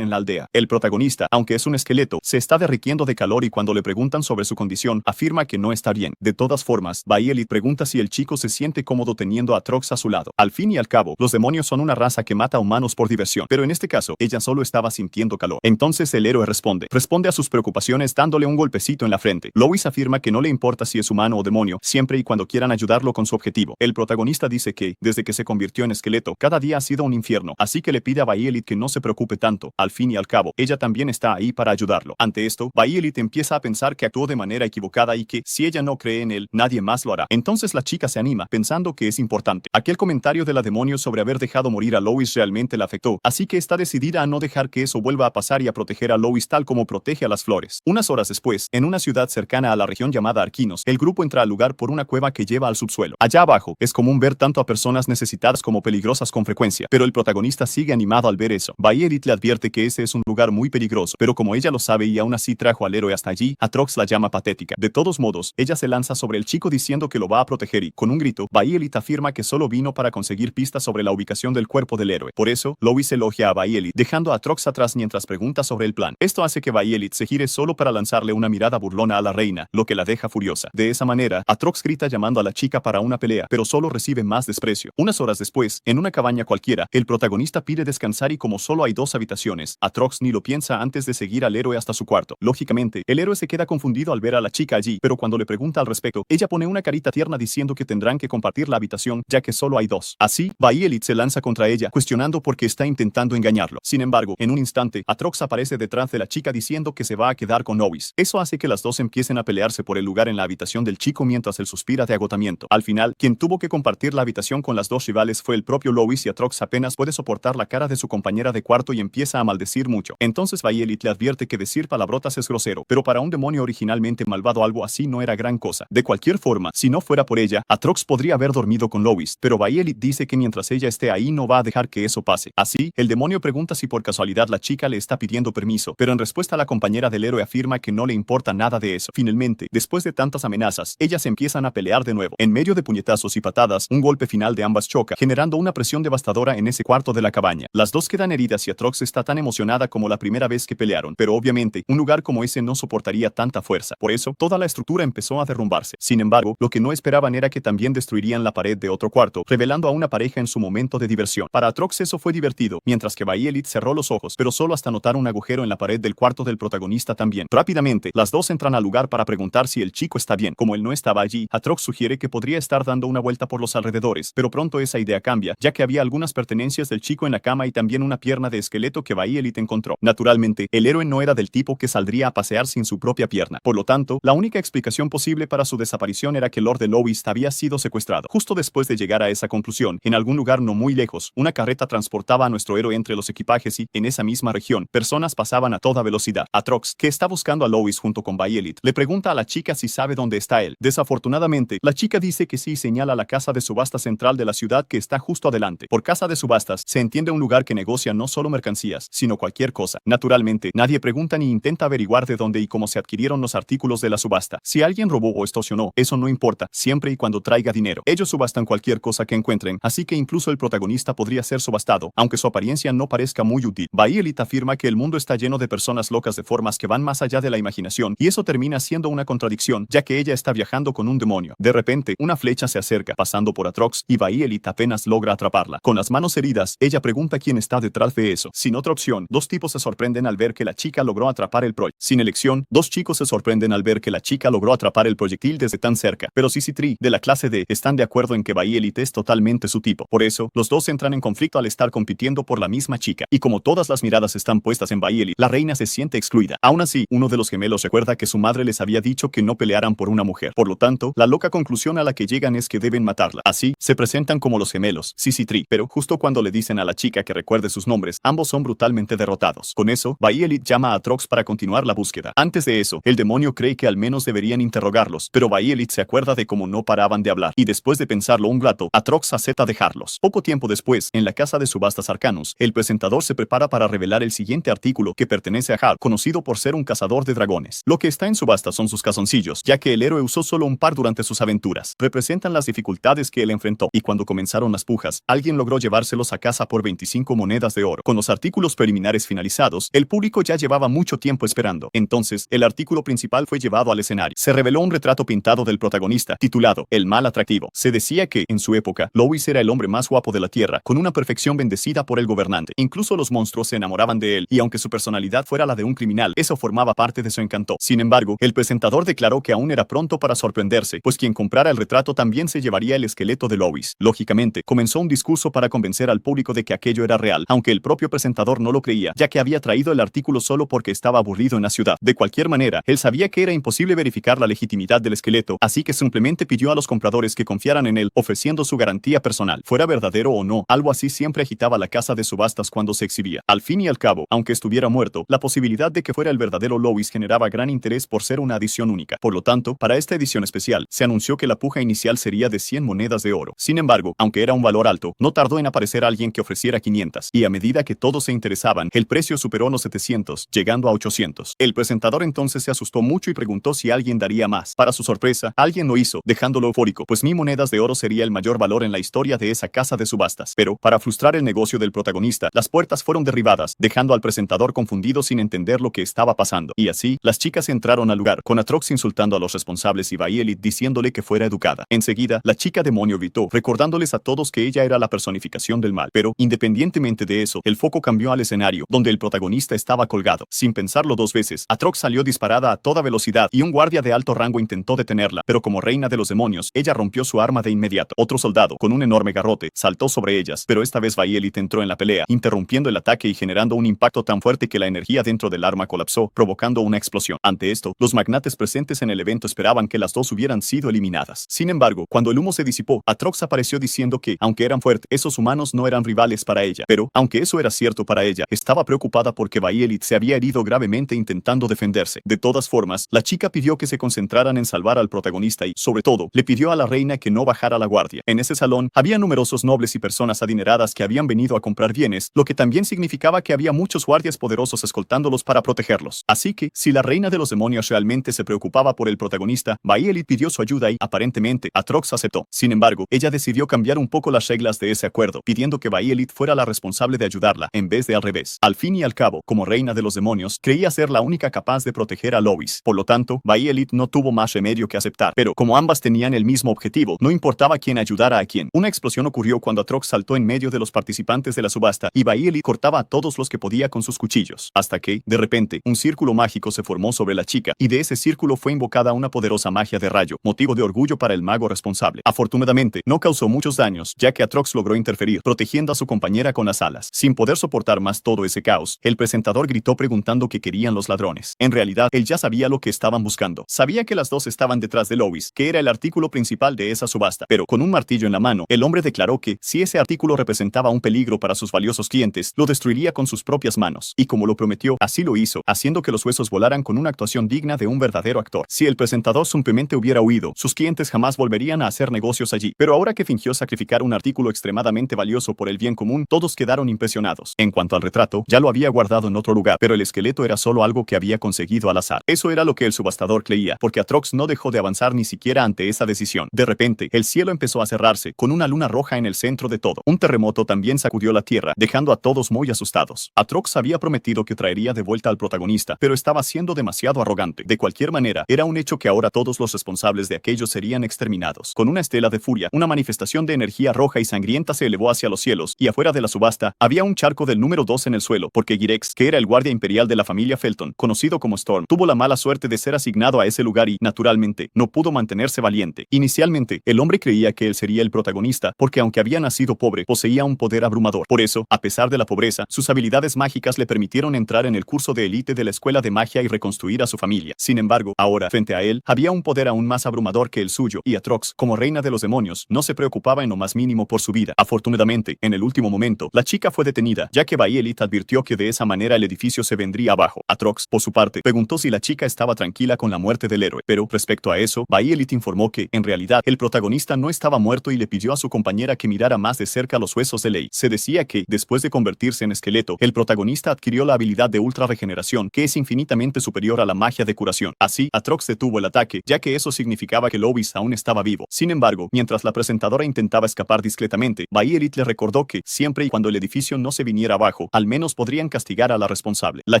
en la aldea. El protagonista, aunque es un esqueleto, se está derritiendo de calor y cuando le preguntan sobre su condición, afirma que no está bien. De todas formas, Violet pregunta si el chico se siente cómodo teniendo a Atrox a su lado. Al fin y al cabo, los demonios son una raza que mata a humanos por diversión, pero en este caso, ella solo estaba sintiendo calor. Entonces el héroe responde a sus preocupaciones dándole un golpecito en la frente. Lois afirma que no le importa si es humano o demonio, siempre y cuando quieran ayudarlo con su objetivo. El protagonista dice que, desde que se convirtió en esqueleto, cada día ha sido un infierno, así que le pide a Violet que no se preocupe tanto. Al fin y al cabo, ella también está ahí para ayudarlo. Ante esto, Violet empieza a pensar que actuó de manera equivocada y que, si ella no cree en él, nadie más lo hará. Entonces la chica se anima, pensando que es importante. Aquel comentario de la demonio sobre haber dejado morir a Lois realmente la afectó, así que está decidida a no dejar que eso vuelva a pasar y a proteger a Lois tal como protege a las flores. Unas horas después, en una ciudad cercana a la región llamada Arquinos, el grupo entra al lugar por una cueva que lleva al subsuelo. Allá abajo, es común ver tanto a personas necesitadas como peligrosas con frecuencia, pero el protagonista sigue animado al ver eso. Violet le advierte que ese es un lugar muy peligroso, pero como ella lo sabe y aún así trajo al héroe hasta allí, Atrox la llama patética. De todos modos, ella se lanza sobre el chico diciendo que lo va a proteger y, con un grito, Violet afirma que solo vino para conseguir pistas sobre la ubicación del cuerpo del héroe. Por eso, Lois elogia a Violet, dejando a Atrox atrás mientras pregunta sobre el plan. Esto hace que Violet se gire solo para lanzarle una mirada burlona a la reina, lo que la deja furiosa. De esa manera, Atrox grita llamando a la chica para una pelea, pero solo recibe más desprecio. Unas horas después, en una cabaña cualquiera, el protagonista pide descansar y como solo hay 2 habitaciones, Atrox ni lo piensa antes de seguir al héroe hasta su cuarto. Lógicamente, el héroe se queda confundido al ver a la chica allí, pero cuando le pregunta al respecto, ella pone una carita tierna diciendo que tendrán que compartir la habitación, ya que solo hay 2. Así, Violet se lanza contra ella, cuestionando por qué está intentando engañarlo. Sin embargo, en un instante, Atrox aparece detrás de la chica diciendo que se va a quedar con Lois. Eso hace que las dos empiecen a pelearse por el lugar en la habitación del chico mientras él suspira de agotamiento. Al final, quien tuvo que compartir la habitación con las dos rivales fue el propio Lois y Atrox apenas puede soportar la cara de su compañera de cuarto y empieza a maldecir mucho. Entonces Violet le advierte que decir palabrotas es grosero, pero para un demonio originalmente malvado algo así no era gran cosa. De cualquier forma, si no fuera por ella, Atrox podría haber dormido con Lois, pero Violet dice que mientras ella esté ahí no va a dejar que eso pase. Así, el demonio pregunta si por casualidad la chica le está pidiendo permiso, pero en respuesta la compañera del héroe afirma que no le importa nada de eso. Finalmente, después de tantas amenazas, ellas empiezan a pelear de nuevo. En medio de puñetazos y patadas, un golpe final de ambas choca, generando una presión devastadora en ese cuarto de la cabaña. Las dos quedan heridas y Atrox está tan emocionada como la primera vez que pelearon, pero obviamente, un lugar como ese no soportaría tanta fuerza. Por eso, toda la estructura empezó a derrumbarse. Sin embargo, lo que no esperaban era que también destruirían la pared de otro cuarto, revelando a una pareja en su momento de diversión. Para Atrox eso fue divertido, mientras que Violet cerró los ojos, pero solo hasta notar un agujero en la pared del cuarto del protagonista también. Rápidamente, las dos entran al lugar para preguntar si el chico está bien. Como él no estaba allí, Atrox sugiere que podría estar dando una vuelta por los alrededores, pero pronto esa idea cambia, ya que había algunas pertenencias del chico en la cama y también una pierna de esqueleto que Violet encontró. Naturalmente, el héroe no era del tipo que saldría a pasear sin su propia pierna. Por lo tanto, la única explicación posible para su desaparición era que Lord de Lois había sido secuestrado. Justo después de llegar a esa conclusión, en algún lugar no muy lejos, una carreta transportaba a nuestro héroe entre los equipajes y, en esa misma región, personas pasaban a toda velocidad. Atrox, que está buscando a Lois junto con Violet, le pregunta a la chica si sabe dónde está él. Desafortunadamente, la chica dice que sí y señala la casa de subasta central de la ciudad que está justo adelante. Por casa de subastas, se entiende un lugar que negocia no solo mercancías, sino cualquier cosa. Naturalmente, nadie pregunta ni intenta averiguar de dónde y cómo se adquirieron los artículos de la subasta. Si alguien robó o extorsionó, eso no importa, siempre y cuando traiga dinero. Ellos subastan cualquier cosa que encuentren, así que incluso el protagonista podría ser subastado, aunque su apariencia no parezca muy útil. Violet afirma que el mundo está lleno de personas locas de formas que van más allá de la imaginación, y eso termina siendo una contradicción, ya que ella está viajando con un demonio. De repente, una flecha se acerca, pasando por Atrox, y Violet apenas logra atraparla. Con las manos heridas, ella pregunta quién está detrás de eso. Sin otra opción, dos tipos se sorprenden al ver que la chica logró atrapar el proyectil. Sin elección, dos chicos se sorprenden al ver que la chica logró atrapar el proyectil desde tan cerca. Pero CC3, de la clase D, están de acuerdo en que Violet es totalmente su tipo. Por eso, los dos entran en conflicto al estar compitiendo por la misma chica. Y como todas las miradas están puestas en Violet, la reina se siente excluida. Aún así, uno de los gemelos recuerda que su madre les había dicho que no pelearan por una mujer. Por lo tanto, la loca conclusión a la que llegan es que deben matarla. Así, se presentan como los gemelos, CC3, pero justo cuando le dicen a la chica que recuerde sus nombres, ambos son brutalmente derrotados. Con eso, Violet llama a Atrox para continuar la búsqueda. Antes de eso, el demonio cree que al menos deberían interrogarlos, pero Violet se acuerda de cómo no paraban de hablar, y después de pensarlo un rato, Atrox acepta dejarlos. Poco tiempo después, en la casa de subastas Arcanus, el presentador se prepara para revelar el siguiente artículo que pertenece a Hal, conocido por ser un cazador de dragones. Lo que está en subasta son sus calzoncillos, ya que el héroe usó solo un par durante sus aventuras. Representan las dificultades que él enfrentó, y cuando comenzaron avanzaron las pujas, alguien logró llevárselos a casa por 25 monedas de oro. Con los artículos preliminares finalizados, el público ya llevaba mucho tiempo esperando. Entonces, el artículo principal fue llevado al escenario. Se reveló un retrato pintado del protagonista, titulado El mal atractivo. Se decía que, en su época, Lois era el hombre más guapo de la Tierra, con una perfección bendecida por el gobernante. Incluso los monstruos se enamoraban de él, y aunque su personalidad fuera la de un criminal, eso formaba parte de su encanto. Sin embargo, el presentador declaró que aún era pronto para sorprenderse, pues quien comprara el retrato también se llevaría el esqueleto de Lois. Lógicamente, comenzó un discurso para convencer al público de que aquello era real, aunque el propio presentador no lo creía, ya que había traído el artículo solo porque estaba aburrido en la ciudad. De cualquier manera, él sabía que era imposible verificar la legitimidad del esqueleto, así que simplemente pidió a los compradores que confiaran en él, ofreciendo su garantía personal. Fuera verdadero o no, algo así siempre agitaba la casa de subastas cuando se exhibía. Al fin y al cabo, aunque estuviera muerto, la posibilidad de que fuera el verdadero Lois generaba gran interés por ser una adición única. Por lo tanto, para esta edición especial, se anunció que la puja inicial sería de 100 monedas de oro. Sin embargo, aunque era un valor alto, no tardó en aparecer alguien que ofreciera 500, y a medida que todos se interesaban, el precio superó los 700, llegando a 800. El presentador entonces se asustó mucho y preguntó si alguien daría más. Para su sorpresa, alguien lo hizo, dejándolo eufórico, pues 1000 monedas de oro sería el mayor valor en la historia de esa casa de subastas. Pero, para frustrar el negocio del protagonista, las puertas fueron derribadas, dejando al presentador confundido sin entender lo que estaba pasando. Y así, las chicas entraron al lugar, con Atrox insultando a los responsables y Violet diciéndole que fuera educada. Enseguida, la chica demonio gritó, recordándoles a todos que ella era la personificación del mal. Pero, independientemente de eso, el foco cambió al escenario, donde el protagonista estaba colgado. Sin pensarlo dos veces, Atrox salió disparada a toda velocidad y un guardia de alto rango intentó detenerla, pero como reina de los demonios, ella rompió su arma de inmediato. Otro soldado, con un enorme garrote, saltó sobre ellas, pero esta vez Violet entró en la pelea, interrumpiendo el ataque y generando un impacto tan fuerte que la energía dentro del arma colapsó, provocando una explosión. Ante esto, los magnates presentes en el evento esperaban que las dos hubieran sido eliminadas. Sin embargo, cuando el humo se disipó, Atrox apareció diciendo que, aunque eran fuertes, esos humanos no eran rivales para ella. Pero, aunque eso era cierto para ella, estaba preocupada porque Violet se había herido gravemente intentando defenderse. De todas formas, la chica pidió que se concentraran en salvar al protagonista y, sobre todo, le pidió a la reina que no bajara la guardia. En ese salón, había numerosos nobles y personas adineradas que habían venido a comprar bienes, lo que también significaba que había muchos guardias poderosos escoltándolos para protegerlos. Así que, si la reina de los demonios realmente se preocupaba por el protagonista, Violet pidió su ayuda y, aparentemente, Atrox aceptó. Sin embargo, ella decidió cambiar un poco las reglas de ese acuerdo, pidiendo que Violet fuera la responsable de ayudarla, en vez de al revés. Al fin y al cabo, como reina de los demonios, creía ser la única capaz de proteger a Lois. Por lo tanto, Violet no tuvo más remedio que aceptar. Pero, como ambas tenían el mismo objetivo, no importaba quién ayudara a quién. Una explosión ocurrió cuando Atrox saltó en medio de los participantes de la subasta y Violet cortaba a todos los que podía con sus cuchillos. Hasta que, de repente, un círculo mágico se formó sobre la chica, y de ese círculo fue invocada una poderosa magia de rayo, motivo de orgullo para el mago responsable. Afortunadamente, no causó muchos daños, ya que Atrox logró interferir, protegiendo a su compañera con las alas. Sin poder soportar más todo ese caos, el presentador gritó preguntando qué querían los ladrones. En realidad, él ya sabía lo que estaban buscando. Sabía que las dos estaban detrás de Lois, que era el artículo principal de esa subasta. Pero, con un martillo en la mano, el hombre declaró que, si ese artículo representaba un peligro para sus valiosos clientes, lo destruiría con sus propias manos. Y como lo prometió, así lo hizo, haciendo que los huesos volaran con una actuación digna de un verdadero actor. Si el presentador simplemente hubiera huido, sus clientes jamás volverían a hacer negocios allí. Pero ahora que fingió sacrificar un artículo extremadamente valioso por el bien común, todos quedaron impresionados. En cuanto al retrato, ya lo había guardado en otro lugar, pero el esqueleto era solo algo que había conseguido al azar. Eso era lo que el subastador creía, porque Atrox no dejó de avanzar ni siquiera ante esa decisión. De repente, el cielo empezó a cerrarse, con una luna roja en el centro de todo. Un terremoto también sacudió la tierra, dejando a todos muy asustados. Atrox había prometido que traería de vuelta al protagonista, pero estaba siendo demasiado arrogante. De cualquier manera, era un hecho que ahora todos los responsables de aquello serían exterminados. Con una estela de furia, una manifestación de energía roja y sangrienta se elevó hacia los cielos, y afuera de la subasta, había un charco del número 2 en el suelo, porque Girex, que era el guardia imperial de la familia Felton, conocido como Storm, tuvo la mala suerte de ser asignado a ese lugar y, naturalmente, no pudo mantenerse valiente. Inicialmente, el hombre creía que él sería el protagonista, porque aunque había nacido pobre, poseía un poder abrumador. Por eso, a pesar de la pobreza, sus habilidades mágicas le permitieron entrar en el curso de élite de la escuela de magia y reconstruir a su familia. Sin embargo, ahora, frente a él, había un poder aún más abrumador que el suyo, y Atrox, como reina de los demonios, no se preocupaba en lo más mínimo por su vida. Afortunadamente, en el último momento, la chica fue detenida, ya que Violet advirtió que de esa manera el edificio se vendría abajo. Atrox, por su parte, preguntó si la chica estaba tranquila con la muerte del héroe, pero, respecto a eso, Violet informó que, en realidad, el protagonista no estaba muerto y le pidió a su compañera que mirara más de cerca los huesos de Lei. Se decía que, después de convertirse en esqueleto, el protagonista adquirió la habilidad de ultra regeneración, que es infinitamente superior a la magia de curación. Así, Atrox detuvo el ataque, ya que eso significaba que Lois aún estaba vivo. Sin embargo, mientras la presentadora intentaba intentaba escapar discretamente, Violet le recordó que, siempre y cuando el edificio no se viniera abajo, al menos podrían castigar a la responsable. La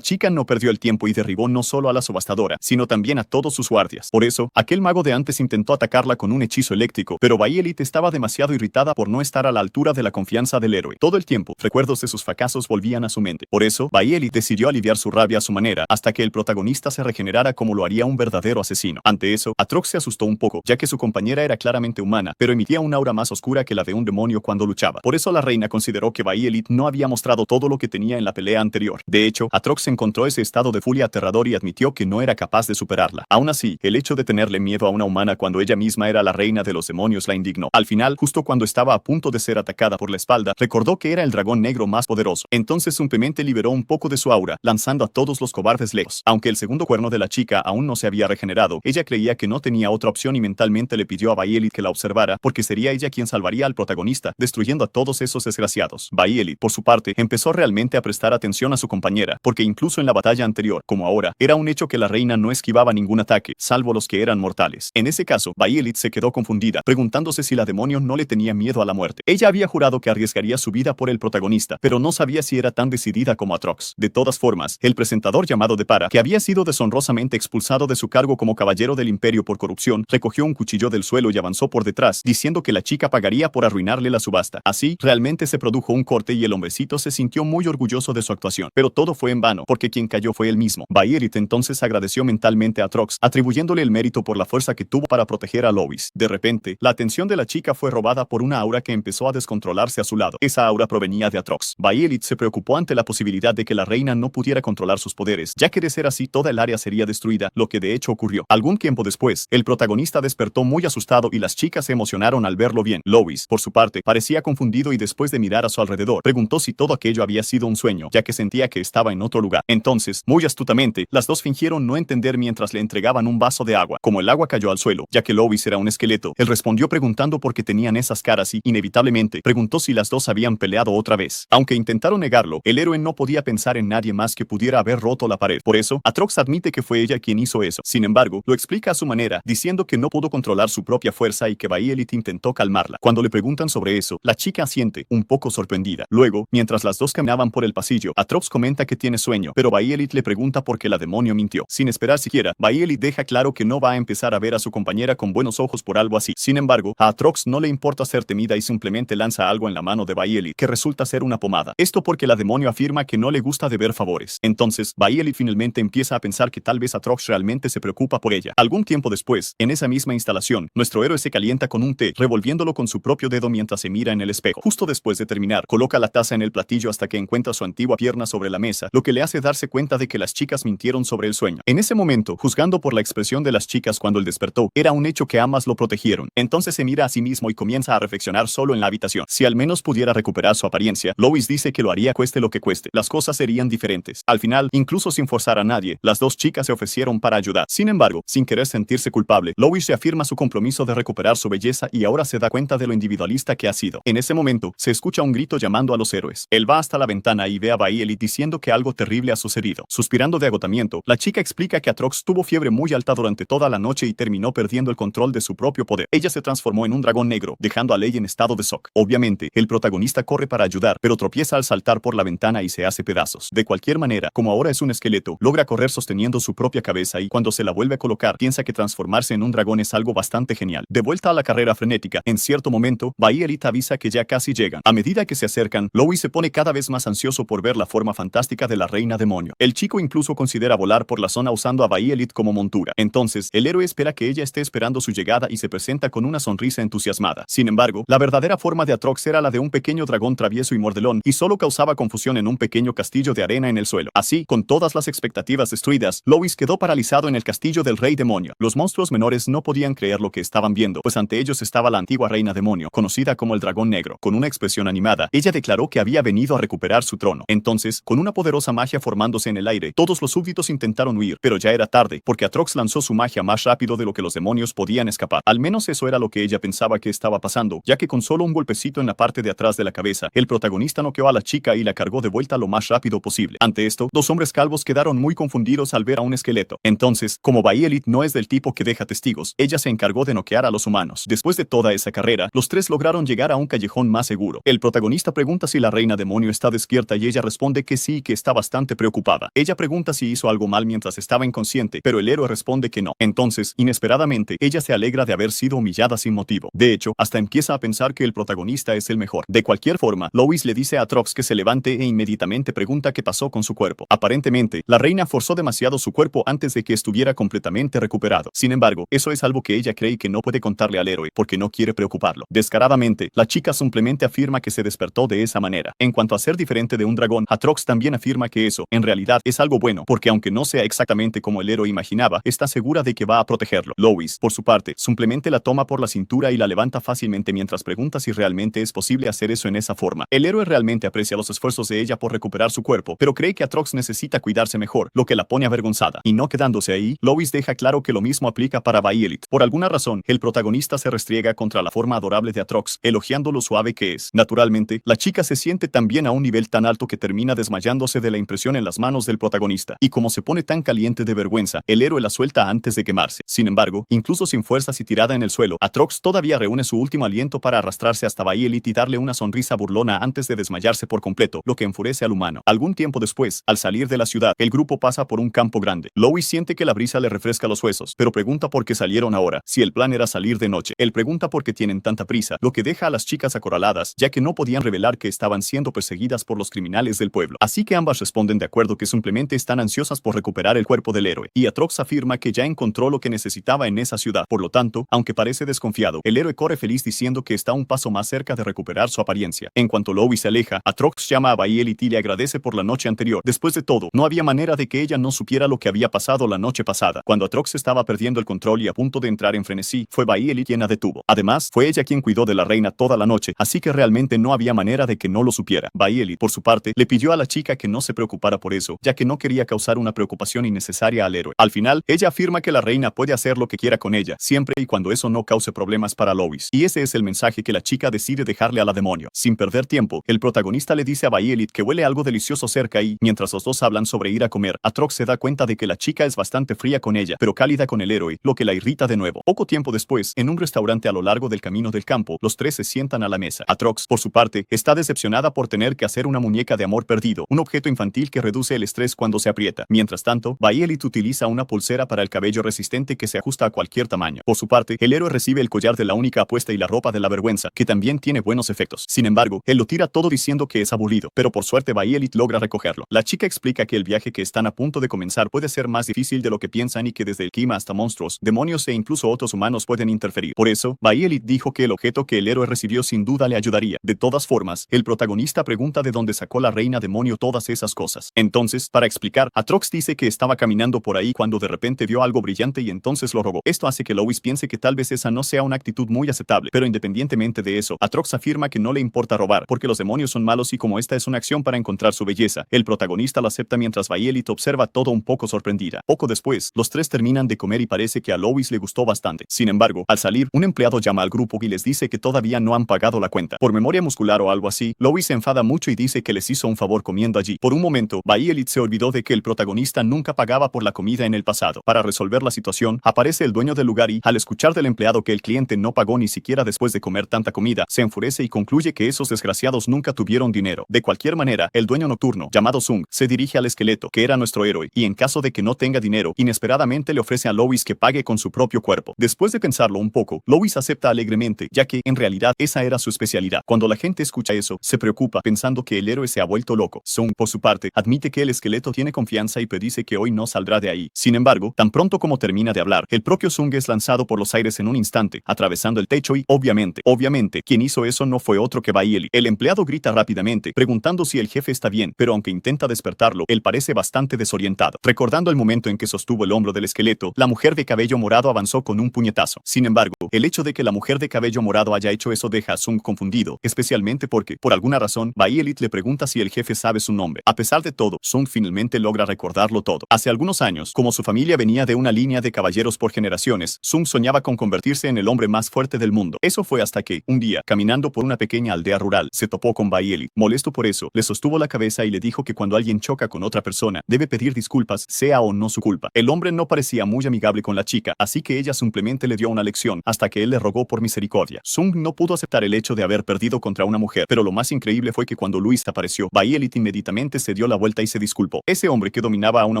chica no perdió el tiempo y derribó no solo a la subastadora, sino también a todos sus guardias. Por eso, aquel mago de antes intentó atacarla con un hechizo eléctrico, pero Violet estaba demasiado irritada por no estar a la altura de la confianza del héroe. Todo el tiempo, recuerdos de sus fracasos volvían a su mente. Por eso, Violet decidió aliviar su rabia a su manera, hasta que el protagonista se regenerara como lo haría un verdadero asesino. Ante eso, Atrox se asustó un poco, ya que su compañera era claramente humana, pero emitía un aura más oscura que la de un demonio cuando luchaba. Por eso la reina consideró que Violet no había mostrado todo lo que tenía en la pelea anterior. De hecho, Atrox encontró ese estado de furia aterrador y admitió que no era capaz de superarla. Aún así, el hecho de tenerle miedo a una humana cuando ella misma era la reina de los demonios la indignó. Al final, justo cuando estaba a punto de ser atacada por la espalda, recordó que era el dragón negro más poderoso. Entonces simplemente liberó un poco de su aura, lanzando a todos los cobardes lejos. Aunque el segundo cuerno de la chica aún no se había regenerado, ella creía que no tenía otra opción y mentalmente le pidió a Violet que la observara, porque sería ella quien salvaría al protagonista, destruyendo a todos esos desgraciados. Violet, por su parte, empezó realmente a prestar atención a su compañera, porque incluso en la batalla anterior, como ahora, era un hecho que la reina no esquivaba ningún ataque, salvo los que eran mortales. En ese caso, Violet se quedó confundida, preguntándose si la demonio no le tenía miedo a la muerte. Ella había jurado que arriesgaría su vida por el protagonista, pero no sabía si era tan decidida como Atrox. De todas formas, el presentador llamado Depara, que había sido deshonrosamente expulsado de su cargo como caballero del imperio por corrupción, recogió un cuchillo del suelo y avanzó por detrás, diciendo que la chica pagaría por arruinarle la subasta. Así, realmente se produjo un corte y el hombrecito se sintió muy orgulloso de su actuación. Pero todo fue en vano, porque quien cayó fue él mismo. Violet entonces agradeció mentalmente a Atrox, atribuyéndole el mérito por la fuerza que tuvo para proteger a Lois. De repente, la atención de la chica fue robada por una aura que empezó a descontrolarse a su lado. Esa aura provenía de Atrox. Violet se preocupó ante la posibilidad de que la reina no pudiera controlar sus poderes, ya que de ser así toda el área sería destruida, lo que de hecho ocurrió. Algún tiempo después, el protagonista despertó muy asustado y las chicas se emocionaron al verlo bien. Lois, por su parte, parecía confundido y después de mirar a su alrededor, preguntó si todo aquello había sido un sueño, ya que sentía que estaba en otro lugar. Entonces, muy astutamente, las dos fingieron no entender mientras le entregaban un vaso de agua. Como el agua cayó al suelo, ya que Lois era un esqueleto, él respondió preguntando por qué tenían esas caras y, inevitablemente, preguntó si las dos habían peleado otra vez. Aunque intentaron negarlo, el héroe no podía pensar en nadie más que pudiera haber roto la pared. Por eso, Atrox admite que fue ella quien hizo eso. Sin embargo, lo explica a su manera, diciendo que no pudo controlar su propia fuerza y que Violet intentó calmarla. Cuando le preguntan sobre eso, la chica asiente, un poco sorprendida. Luego, mientras las dos caminaban por el pasillo, Atrox comenta que tiene sueño, pero Violet le pregunta por qué la demonio mintió. Sin esperar siquiera, Violet deja claro que no va a empezar a ver a su compañera con buenos ojos por algo así. Sin embargo, a Atrox no le importa ser temida y simplemente lanza algo en la mano de Violet, que resulta ser una pomada. Esto porque la demonio afirma que no le gusta deber favores. Entonces, Violet finalmente empieza a pensar que tal vez Atrox realmente se preocupa por ella. Algún tiempo después, en esa misma instalación, nuestro héroe se calienta con un té, revolviéndolo con su propio dedo mientras se mira en el espejo. Justo después de terminar, coloca la taza en el platillo hasta que encuentra su antigua pierna sobre la mesa, lo que le hace darse cuenta de que las chicas mintieron sobre el sueño. En ese momento, juzgando por la expresión de las chicas cuando él despertó, era un hecho que ambas lo protegieron. Entonces se mira a sí mismo y comienza a reflexionar solo en la habitación. Si al menos pudiera recuperar su apariencia, Lois dice que lo haría cueste lo que cueste. Las cosas serían diferentes. Al final, incluso sin forzar a nadie, las dos chicas se ofrecieron para ayudar. Sin embargo, sin querer sentirse culpable, Lois reafirma su compromiso de recuperar su belleza y ahora se da cuenta de lo individualista que ha sido. En ese momento, se escucha un grito llamando a los héroes. Él va hasta la ventana y ve a Violet diciendo que algo terrible ha sucedido. Suspirando de agotamiento, la chica explica que Atrox tuvo fiebre muy alta durante toda la noche y terminó perdiendo el control de su propio poder. Ella se transformó en un dragón negro, dejando a Lei en estado de shock. Obviamente, el protagonista corre para ayudar, pero tropieza al saltar por la ventana y se hace pedazos. De cualquier manera, como ahora es un esqueleto, logra correr sosteniendo su propia cabeza y cuando se la vuelve a colocar, piensa que transformarse en un dragón es algo bastante genial. De vuelta a la carrera frenética, en cierto momento, Violet avisa que ya casi llegan. A medida que se acercan, Lois se pone cada vez más ansioso por ver la forma fantástica de la reina demonio. El chico incluso considera volar por la zona usando a Violet como montura. Entonces, el héroe espera que ella esté esperando su llegada y se presenta con una sonrisa entusiasmada. Sin embargo, la verdadera forma de Atrox era la de un pequeño dragón travieso y mordelón, y solo causaba confusión en un pequeño castillo de arena en el suelo. Así, con todas las expectativas destruidas, Lois quedó paralizado en el castillo del rey demonio. Los monstruos menores no podían creer lo que estaban viendo, pues ante ellos estaba la antigua reina demonio, conocida como el dragón negro. Con una expresión animada, ella declaró que había venido a recuperar su trono. Entonces, con una poderosa magia formándose en el aire, todos los súbditos intentaron huir, pero ya era tarde, porque Atrox lanzó su magia más rápido de lo que los demonios podían escapar. Al menos eso era lo que ella pensaba que estaba pasando, ya que con solo un golpecito en la parte de atrás de la cabeza, el protagonista noqueó a la chica y la cargó de vuelta lo más rápido posible. Ante esto, dos hombres calvos quedaron muy confundidos al ver a un esqueleto. Entonces, como Violet no es del tipo que deja testigos, ella se encargó de noquear a los humanos. Después de toda esa carrera, manera, los tres lograron llegar a un callejón más seguro. El protagonista pregunta si la reina demonio está despierta y ella responde que sí y que está bastante preocupada. Ella pregunta si hizo algo mal mientras estaba inconsciente, pero el héroe responde que no. Entonces, inesperadamente, ella se alegra de haber sido humillada sin motivo. De hecho, hasta empieza a pensar que el protagonista es el mejor. De cualquier forma, Lois le dice a Atrox que se levante e inmediatamente pregunta qué pasó con su cuerpo. Aparentemente, la reina forzó demasiado su cuerpo antes de que estuviera completamente recuperado. Sin embargo, eso es algo que ella cree que no puede contarle al héroe porque no quiere preocuparlo. Descaradamente, la chica simplemente afirma que se despertó de esa manera. En cuanto a ser diferente de un dragón, Atrox también afirma que eso, en realidad, es algo bueno, porque aunque no sea exactamente como el héroe imaginaba, está segura de que va a protegerlo. Lois, por su parte, simplemente la toma por la cintura y la levanta fácilmente mientras pregunta si realmente es posible hacer eso en esa forma. El héroe realmente aprecia los esfuerzos de ella por recuperar su cuerpo, pero cree que Atrox necesita cuidarse mejor, lo que la pone avergonzada. Y no quedándose ahí, Lois deja claro que lo mismo aplica para Violet. Por alguna razón, el protagonista se restriega contra la forma adorable de Atrox, elogiando lo suave que es. Naturalmente, la chica se siente también a un nivel tan alto que termina desmayándose de la impresión en las manos del protagonista. Y como se pone tan caliente de vergüenza, el héroe la suelta antes de quemarse. Sin embargo, incluso sin fuerzas y tirada en el suelo, Atrox todavía reúne su último aliento para arrastrarse hasta Violet y darle una sonrisa burlona antes de desmayarse por completo, lo que enfurece al humano. Algún tiempo después, al salir de la ciudad, el grupo pasa por un campo grande. Lois siente que la brisa le refresca los huesos, pero pregunta por qué salieron ahora, si el plan era salir de noche. Él pregunta por qué tienen tanta prisa, lo que deja a las chicas acorraladas, ya que no podían revelar que estaban siendo perseguidas por los criminales del pueblo. Así que ambas responden de acuerdo que simplemente están ansiosas por recuperar el cuerpo del héroe, y Atrox afirma que ya encontró lo que necesitaba en esa ciudad. Por lo tanto, aunque parece desconfiado, el héroe corre feliz diciendo que está un paso más cerca de recuperar su apariencia. En cuanto Lois se aleja, Atrox llama a Violet y le agradece por la noche anterior. Después de todo, no había manera de que ella no supiera lo que había pasado la noche pasada. Cuando Atrox estaba perdiendo el control y a punto de entrar en frenesí, fue Violet quien la detuvo. Además, fue ella quien cuidó de la reina toda la noche, así que realmente no había manera de que no lo supiera. Violet, por su parte, le pidió a la chica que no se preocupara por eso, ya que no quería causar una preocupación innecesaria al héroe. Al final, ella afirma que la reina puede hacer lo que quiera con ella, siempre y cuando eso no cause problemas para Lois. Y ese es el mensaje que la chica decide dejarle a la demonio. Sin perder tiempo, el protagonista le dice a Violet que huele algo delicioso cerca y, mientras los dos hablan sobre ir a comer, Atrox se da cuenta de que la chica es bastante fría con ella, pero cálida con el héroe, lo que la irrita de nuevo. Poco tiempo después, en un restaurante a lo largo del camino del campo, los tres se sientan a la mesa. Atrox, por su parte, está decepcionada por tener que hacer una muñeca de amor perdido, un objeto infantil que reduce el estrés cuando se aprieta. Mientras tanto, Violet utiliza una pulsera para el cabello resistente que se ajusta a cualquier tamaño. Por su parte, el héroe recibe el collar de la única apuesta y la ropa de la vergüenza, que también tiene buenos efectos. Sin embargo, él lo tira todo diciendo que es aburrido, pero por suerte Violet logra recogerlo. La chica explica que el viaje que están a punto de comenzar puede ser más difícil de lo que piensan y que desde el clima hasta monstruos, demonios e incluso otros humanos pueden interferir. Por eso, Violet dijo que el objeto que el héroe recibió sin duda le ayudaría. De todas formas, el protagonista pregunta de dónde sacó la reina demonio todas esas cosas. Entonces, para explicar, Atrox dice que estaba caminando por ahí cuando de repente vio algo brillante y entonces lo robó. Esto hace que Lois piense que tal vez esa no sea una actitud muy aceptable, pero independientemente de eso, Atrox afirma que no le importa robar, porque los demonios son malos y como esta es una acción para encontrar su belleza, el protagonista la acepta mientras Violet observa todo un poco sorprendida. Poco después, los tres terminan de comer y parece que a Lois le gustó bastante. Sin embargo, al salir, un empleado llama al grupo y les dice que todavía no han pagado la cuenta. Por memoria muscular o algo así, Lois se enfada mucho y dice que les hizo un favor comiendo allí. Por un momento, Violet se olvidó de que el protagonista nunca pagaba por la comida en el pasado. Para resolver la situación, aparece el dueño del lugar y, al escuchar del empleado que el cliente no pagó ni siquiera después de comer tanta comida, se enfurece y concluye que esos desgraciados nunca tuvieron dinero. De cualquier manera, el dueño nocturno, llamado Sung, se dirige al esqueleto, que era nuestro héroe, y en caso de que no tenga dinero, inesperadamente le ofrece a Lois que pague con su propio cuerpo. Después de pensarlo un poco, Lois acepta alegremente, ya que, en realidad, esa era su especialidad. Cuando la gente escucha eso, se preocupa, pensando que el héroe se ha vuelto loco. Sung, por su parte, admite que el esqueleto tiene confianza y predice que hoy no saldrá de ahí. Sin embargo, tan pronto como termina de hablar, el propio Sung es lanzado por los aires en un instante, atravesando el techo y, obviamente, quien hizo eso no fue otro que Violet. El empleado grita rápidamente, preguntando si el jefe está bien, pero aunque intenta despertarlo, él parece bastante desorientado. Recordando el momento en que sostuvo el hombro del esqueleto, la mujer de cabello morado avanzó con un puñetazo. Sin embargo, el hecho de que la mujer de cabello morado haya hecho eso deja a Sung confundido, especialmente porque, por alguna razón, Violet le pregunta si el jefe sabe su nombre. A pesar de todo, Sung finalmente logra recordarlo todo. Hace algunos años, como su familia venía de una línea de caballeros por generaciones, Sung soñaba con convertirse en el hombre más fuerte del mundo. Eso fue hasta que, un día, caminando por una pequeña aldea rural, se topó con Violet. Molesto por eso, le sostuvo la cabeza y le dijo que cuando alguien choca con otra persona, debe pedir disculpas, sea o no su culpa. El hombre no parecía muy amigable con la chica, así que ella simplemente le dio una lección, hasta que él le rogó por misericordia. misericordia. Sung no pudo aceptar el hecho de haber perdido contra una mujer, pero lo más increíble fue que cuando Luis apareció, Violet inmediatamente se dio la vuelta y se disculpó. Ese hombre que dominaba a una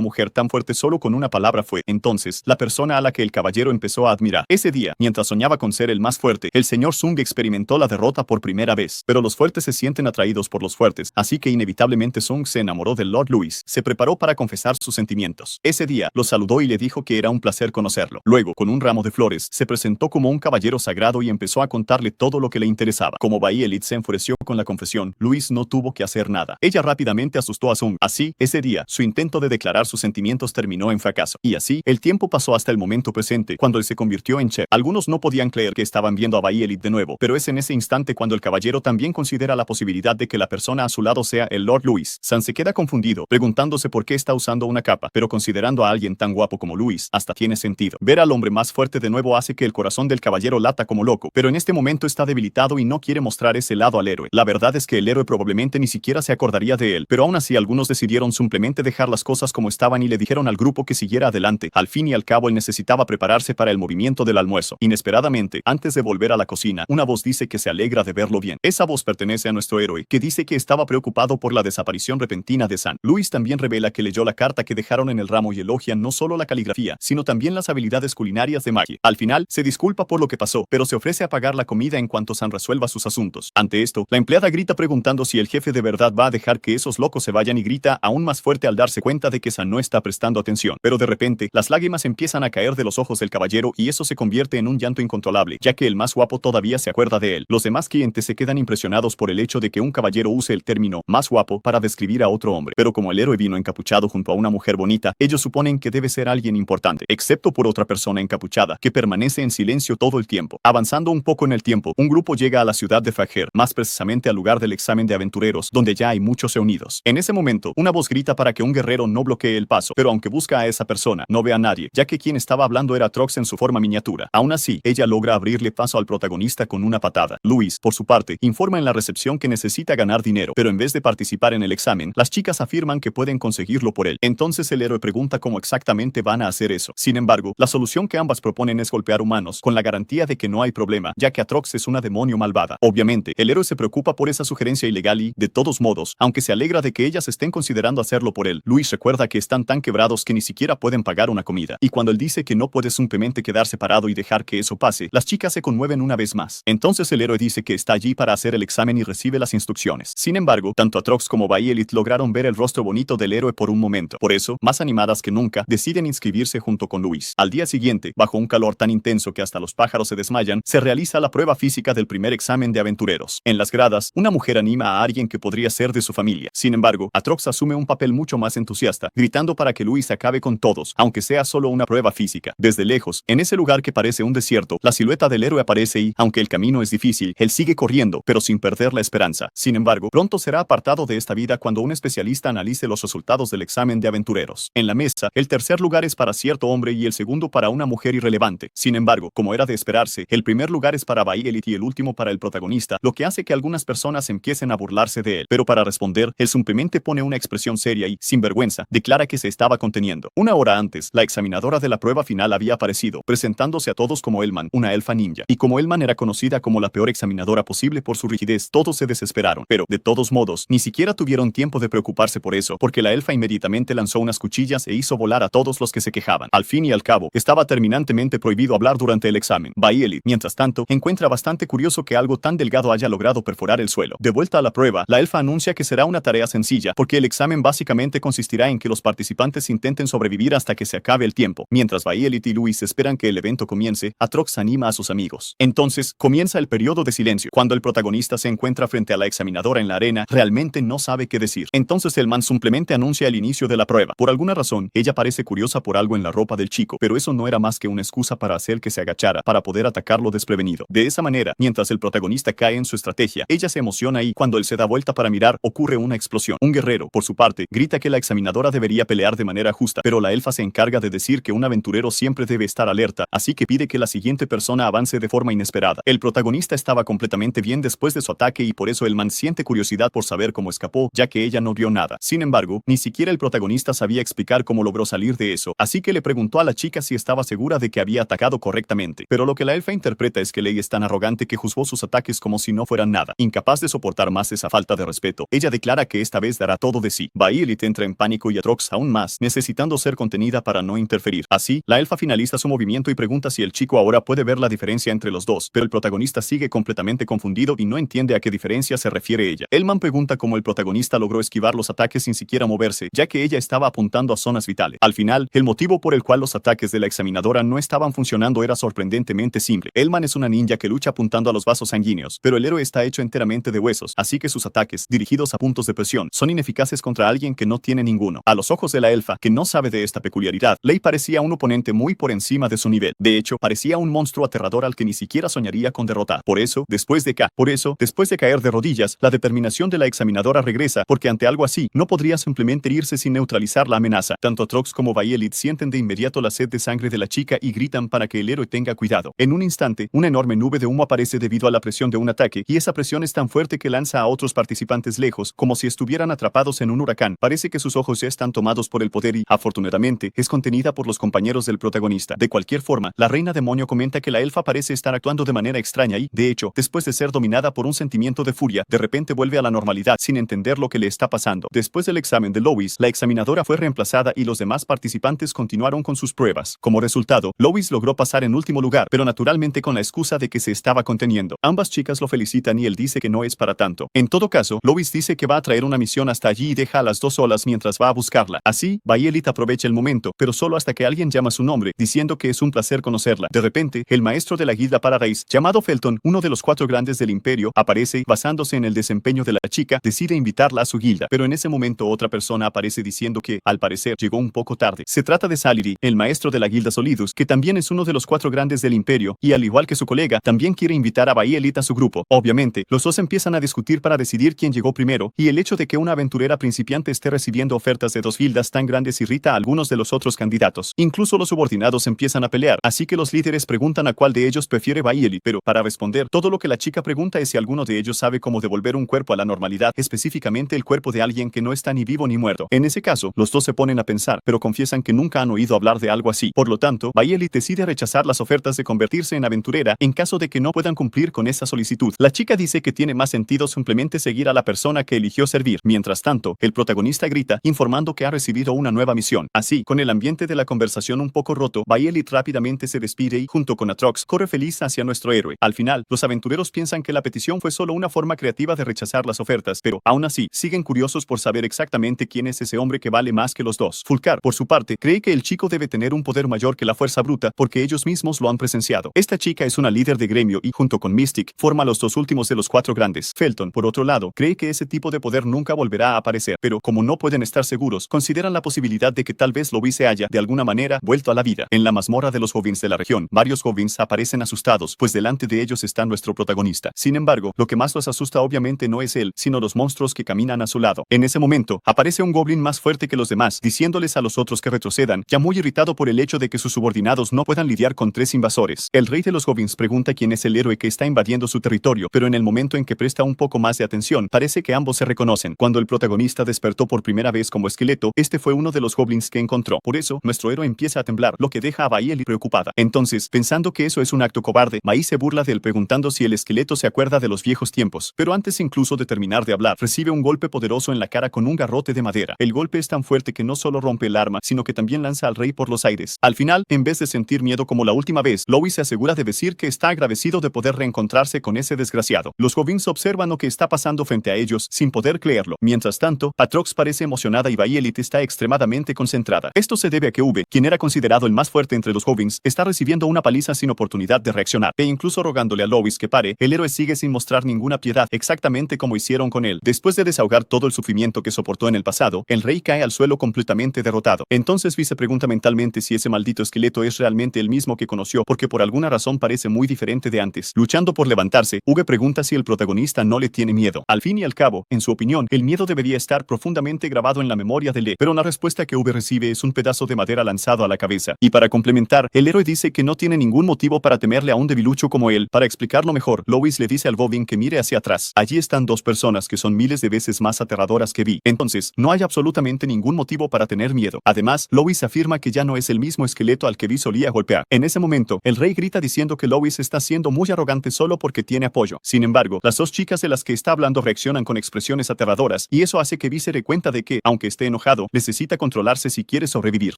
mujer tan fuerte solo con una palabra fue, entonces, la persona a la que el caballero empezó a admirar. Ese día, mientras soñaba con ser el más fuerte, el señor Sung experimentó la derrota por primera vez. Pero los fuertes se sienten atraídos por los fuertes, así que inevitablemente Sung se enamoró del Lord Louis. Se preparó para confesar sus sentimientos. Ese día, lo saludó y le dijo que era un placer conocerlo. Luego, con un ramo de flores, se presentó como un caballero sagrado y empezó a contarle todo lo que le interesaba. Como Violet se enfureció con la confesión, Louis no tuvo que hacer nada. Ella rápidamente asustó a Sung. Así, ese día, su intento de declarar sus sentimientos terminó en fracaso. Y así, el tiempo pasó hasta el momento presente, cuando él se convirtió en chef. Algunos no podían creer que estaban viendo a Violet de nuevo, pero es en ese instante cuando el caballero también considera la posibilidad de que la persona a su lado sea el Lord Louis. San se queda confundido, preguntándose por qué está usando una capa, pero considerando a alguien tan guapo como Louis, hasta tiene sentido. Ver al hombre más fuerte de nuevo hace que el corazón del caballero lata como loco, pero en este momento está debilitado y no quiere mostrar ese lado al héroe. La verdad es que el héroe probablemente ni siquiera se acordaría de él, pero aún así algunos decidieron simplemente dejar las cosas como estaban y le dijeron al grupo que siguiera adelante. Al fin y al cabo él necesitaba prepararse para el movimiento del almuerzo. Inesperadamente, antes de volver a la cocina, una voz dice que se alegra de verlo bien. Esa voz pertenece a nuestro héroe, que dice que estaba preocupado por la desaparición repentina de San. Louis también revela que leyó la carta que dejaron en el ramo y elogia no solo la caligrafía, sino también las habilidades culinarias de Maggie. Al final, se disculpa por lo que pasó, pero se ofrece a pagar la comida en cuanto San resuelva sus asuntos. Ante esto, la empleada grita preguntando si el jefe de verdad va a dejar que esos locos se vayan y grita aún más fuerte al darse cuenta de que San no está prestando atención. Pero de repente, las lágrimas empiezan a caer de los ojos del caballero y eso se convierte en un llanto incontrolable, ya que el más guapo todavía se acuerda de él. Los demás clientes se quedan impresionados por el hecho de que un caballero use el término más guapo para describir a otro hombre. Pero como el héroe vino encapuchado junto a una mujer bonita, ellos suponen que debe ser alguien importante, excepto por otra persona encapuchada, que permanece en silencio todo el tiempo. Avanzando un poco en el tiempo, un grupo llega a la ciudad de Fajer, más precisamente al lugar del examen de aventureros, donde ya hay muchos reunidos. En ese momento, una voz grita para que un guerrero no bloquee el paso, pero aunque busca a esa persona, no ve a nadie, ya que quien estaba hablando era Trox en su forma miniatura. Aún así, ella logra abrirle paso al protagonista con una patada. Louis, por su parte, informa en la recepción que necesita ganar dinero, pero en vez de participar en el examen, las chicas afirman que pueden conseguirlo por él. Entonces el héroe pregunta cómo exactamente van a hacer eso. Sin embargo, la solución que ambas proponen es golpear humanos, con la garantía de que no hay problema, ya que Atrox es una demonio malvada. Obviamente, el héroe se preocupa por esa sugerencia ilegal y, de todos modos, aunque se alegra de que ellas estén considerando hacerlo por él, Louis recuerda que están tan quebrados que ni siquiera pueden pagar una comida. Y cuando él dice que no puede simplemente quedarse parado y dejar que eso pase, las chicas se conmueven una vez más. Entonces el héroe dice que está allí para hacer el examen y recibe las instrucciones. Sin embargo, tanto Atrox como Violet lograron ver el rostro bonito del héroe por un momento. Por eso, más animadas que nunca, deciden inscribirse junto con Louis. Al día siguiente, bajo un calor tan intenso que hasta los pájaros se desmayan, se realiza la prueba física del primer examen de aventureros. En las gradas, una mujer anima a alguien que podría ser de su familia. Sin embargo, Atrox asume un papel mucho más entusiasta, gritando para que Louis acabe con todos, aunque sea solo una prueba física. Desde lejos, en ese lugar que parece un desierto, la silueta del héroe aparece y, aunque el camino es difícil, él sigue corriendo, pero sin perder la esperanza. Sin embargo, pronto será apartado de esta vida cuando un especialista analice los resultados del examen de aventureros. En la mesa, el tercer lugar es para cierto hombre y el segundo para una mujer irrelevante. Sin embargo, como era de esperarse, el primer lugar es para Violet y el último para el protagonista, lo que hace que algunas personas empiecen a burlarse de él. Pero para responder, él simplemente pone una expresión seria y, sin vergüenza, declara que se estaba conteniendo. Una hora antes, la examinadora de la prueba final había aparecido, presentándose a todos como Elman, una elfa ninja. Y como Elman era conocida como la peor examinadora posible por su rigidez, todos se desesperaron. Pero, de todos modos, ni siquiera tuvieron tiempo de preocuparse por eso, porque la elfa inmediatamente lanzó unas cuchillas e hizo volar a todos los que se quejaban. Al fin y al cabo, estaba terminantemente prohibido hablar durante el examen. Violet, mientras tanto, encuentra bastante curioso que algo tan delgado haya logrado perforar el suelo. De vuelta a la prueba, la elfa anuncia que será una tarea sencilla, porque el examen básicamente consistirá en que los participantes intenten sobrevivir hasta que se acabe el tiempo. Mientras Violet y Louis esperan que el evento comience, Atrox anima a sus amigos. Entonces, comienza el periodo de silencio. Cuando el protagonista se encuentra frente a la examinadora en la arena, realmente no sabe qué decir. Entonces el man simplemente anuncia el inicio de la prueba. Por alguna razón, ella parece curiosa por algo en la ropa del chico, pero eso no era más que una excusa para hacer que se agachara, para poder atacarlo desprevenido. De esa manera, mientras el protagonista cae en su estrategia, ella se emociona y, cuando él se da vuelta para mirar, ocurre una explosión. Un guerrero, por su parte, grita que la examinadora debería pelear de manera justa, pero la elfa se encarga de decir que un aventurero siempre debe estar alerta, así que pide que la siguiente persona avance de forma inesperada. El protagonista estaba completamente bien después de su ataque y por eso el man siente curiosidad por saber cómo escapó, ya que ella no vio nada. Sin embargo, ni siquiera el protagonista sabía explicar cómo logró salir de eso, así que le preguntó a la chica si estaba segura de que había atacado correctamente. Pero lo que la elfa interpreta es que Lei es tan arrogante que juzgó sus ataques como si no fueran nada. Incapaz de soportar más esa falta de respeto, ella declara que esta vez dará todo de sí. Violet entra en pánico y Atrox aún más, necesitando ser contenida para no interferir. Así, la elfa finaliza su movimiento y pregunta si el chico ahora puede ver la diferencia entre los dos, pero el protagonista sigue completamente confundido y no entiende a qué diferencia se refiere ella. Elman pregunta cómo el protagonista logró esquivar los ataques sin siquiera moverse, ya que ella estaba apuntando a zonas vitales. Al final, el motivo por el cual los ataques de la examinadora no estaban funcionando era sorprendentemente simple. Elman es una ninja que lucha apuntando a los vasos sanguíneos, pero el héroe está hecho enteramente de huesos, así que sus ataques, dirigidos a puntos de presión, son ineficaces contra alguien que no tiene ninguno. A los ojos de la elfa, que no sabe de esta peculiaridad, Lei parecía un oponente muy por encima de su nivel. De hecho, parecía un monstruo aterrador al que ni siquiera soñaría con derrotar. Por eso, después de caer de rodillas, la determinación de la examinadora regresa, porque ante algo así, no podría simplemente irse sin neutralizar la amenaza. Tanto Atrox como Violet sienten de inmediato la sed de sangre de la chica y gritan para que el héroe tenga cuidado. En un instante, una enorme nube de humo aparece debido a la presión de un ataque, y esa presión es tan fuerte que lanza a otros participantes lejos, como si estuvieran atrapados en un huracán. Parece que sus ojos ya están tomados por el poder y, afortunadamente, es contenida por los compañeros del protagonista. De cualquier forma, la reina demonio comenta que la elfa parece estar actuando de manera extraña y, de hecho, después de ser dominada por un sentimiento de furia, de repente vuelve a la normalidad sin entender lo que le está pasando. Después del examen de Lois, la examinadora fue reemplazada y los demás participantes continuaron con sus pruebas. Como resultado, Lois logró pasar en último lugar, pero naturalmente con la excusa de que se estaba conteniendo. Ambas chicas lo felicitan y él dice que no es para tanto. En todo caso, Lois dice que va a traer una misión hasta allí y deja a las dos solas mientras va a buscarla. Así, Violet aprovecha el momento, pero solo hasta que alguien llama su nombre, diciendo que es un placer conocerla. De repente, el maestro de la guilda Paradise, llamado Felton, uno de los 4 grandes del imperio, aparece y, basándose en el desempeño de la chica, decide invitarla a su guilda. Pero en ese momento otra persona aparece diciendo que, al parecer, llegó un poco tarde. Se trata de Salieri, el maestro de la guilda Solidus, que también es uno de los 4 grandes del imperio, y al igual que su colega, también quiere invitar a Violet a su grupo. Obviamente, los dos empiezan a discutir para decidir quién llegó primero, y el hecho de que una aventurera principiante esté recibiendo ofertas de 2 guildas tan grandes irrita a algunos de los otros candidatos. Incluso los subordinados empiezan a pelear, así que los líderes preguntan a cuál de ellos prefiere Violet, pero para responder, todo lo que la chica pregunta es si alguno de ellos sabe cómo devolver un cuerpo a la normalidad, específicamente el cuerpo de alguien que no está ni vivo ni muerto. En ese caso, los dos se ponen a pensar, pero confiesan que nunca han oído hablar de algo así. Por lo tanto, Violet decide rechazar las ofertas de convertirse en aventurera en caso de que no puedan cumplir con esa solicitud. La chica dice que tiene más sentido simplemente seguir a la persona que eligió servir. Mientras tanto, el protagonista grita, informando que ha recibido una nueva misión. Así, con el ambiente de la conversación un poco roto, Violet rápidamente se despide y, junto con Atrox, corre feliz hacia nuestro héroe. Al final, los aventureros piensan que la petición fue solo una forma creativa de rechazar las ofertas, pero, aún así, siguen curiosos por saber exactamente quién es ese hombre que vale más que los dos. Fulcar, por su parte, cree que el chico debe tener un poder mayor que la fuerza bruta, porque ellos mismos lo han presenciado. Esta chica es una líder de gremio y, junto con Mystic, forma los 2 últimos de los 4 grandes. Felton, por otro lado, cree que ese tipo de poder nunca volverá a aparecer, pero, como no pueden estar seguros, consideran la posibilidad de que tal vez Lois se haya, de alguna manera, vuelto a la vida. En la mazmorra de los goblins de la región, varios goblins aparecen asustados, pues delante de ellos está nuestro protagonista. Sin embargo, lo que más los asusta obviamente no es él, sino los monstruos que caminan a su lado. En ese momento, aparece un goblin más fuerte que los demás, diciéndoles a los otros que retrocedan, ya muy irritado por el hecho de que sus subordinados no puedan lidiar con 3 invasores. El rey de los goblins pregunta quién es el héroe que está invadiendo su territorio, pero en el momento en que presta un poco más de atención, parece que ambos se reconocen. Cuando el protagonista despertó por primera vez como esqueleto, este fue uno de los goblins que encontró. Por eso, nuestro héroe empieza a temblar, lo que deja a Violet preocupada. Entonces, pensando que eso es un acto cobarde, Mai se burla de él preguntando si el esqueleto se acuerda de los viejos tiempos. Pero antes incluso de terminar de hablar, recibe un golpe poderoso en la cara con un garrote de madera. El golpe es tan fuerte que no solo rompe el arma, sino que también lanza al rey por los aires. Al final, en vez de sentir miedo como la última vez, Lois se asegura de decir que está agradecido de poder reencontrarse con ese desgraciado. Los goblins observan lo que está pasando frente a ellos, sin poder creerlo. Mientras tanto, Atrox parece emocionada y Violet está extremadamente concentrada. Esto se debe a que V, quien era considerado el más fuerte entre los goblins, está recibiendo una paliza sin oportunidad de reaccionar. E incluso rogándole a Lois que pare, el héroe sigue sin mostrar ninguna piedad, exactamente como hicieron con él. Después de desahogar todo el sufrimiento que soportó en el pasado, el rey cae al suelo completamente derrotado. Entonces Vi se pregunta mentalmente si ese maldito esqueleto es realmente el mismo que conoció, porque por alguna razón parece muy diferente de antes. Luchando por levantarse, V pregunta si el protagonista no le tiene miedo. Al fin y al cabo, en su opinión, el miedo debería estar profundamente grabado en la memoria de Le, pero la respuesta que V recibe es un pedazo de madera lanzado a la cabeza. Y para complementar, el héroe dice que no tiene ningún motivo para temerle a un debilucho como él. Para explicarlo mejor, Lois le dice al goblin que mire hacia atrás. Allí están 2 personas que son miles de veces más aterradoras que Vi. Entonces, no hay absolutamente ningún motivo para tener miedo. Además, Lois afirma que ya no es el mismo esqueleto al que Vi solía golpear. En ese momento, el rey grita diciendo que Lois está siendo muy arrogante solo porque tiene apoyo. Sin embargo, las dos chicas de las que está hablando reaccionan con expresiones aterradoras, y eso hace que Vi se dé cuenta de que, aunque esté enojado, necesita controlarse si quiere sobrevivir.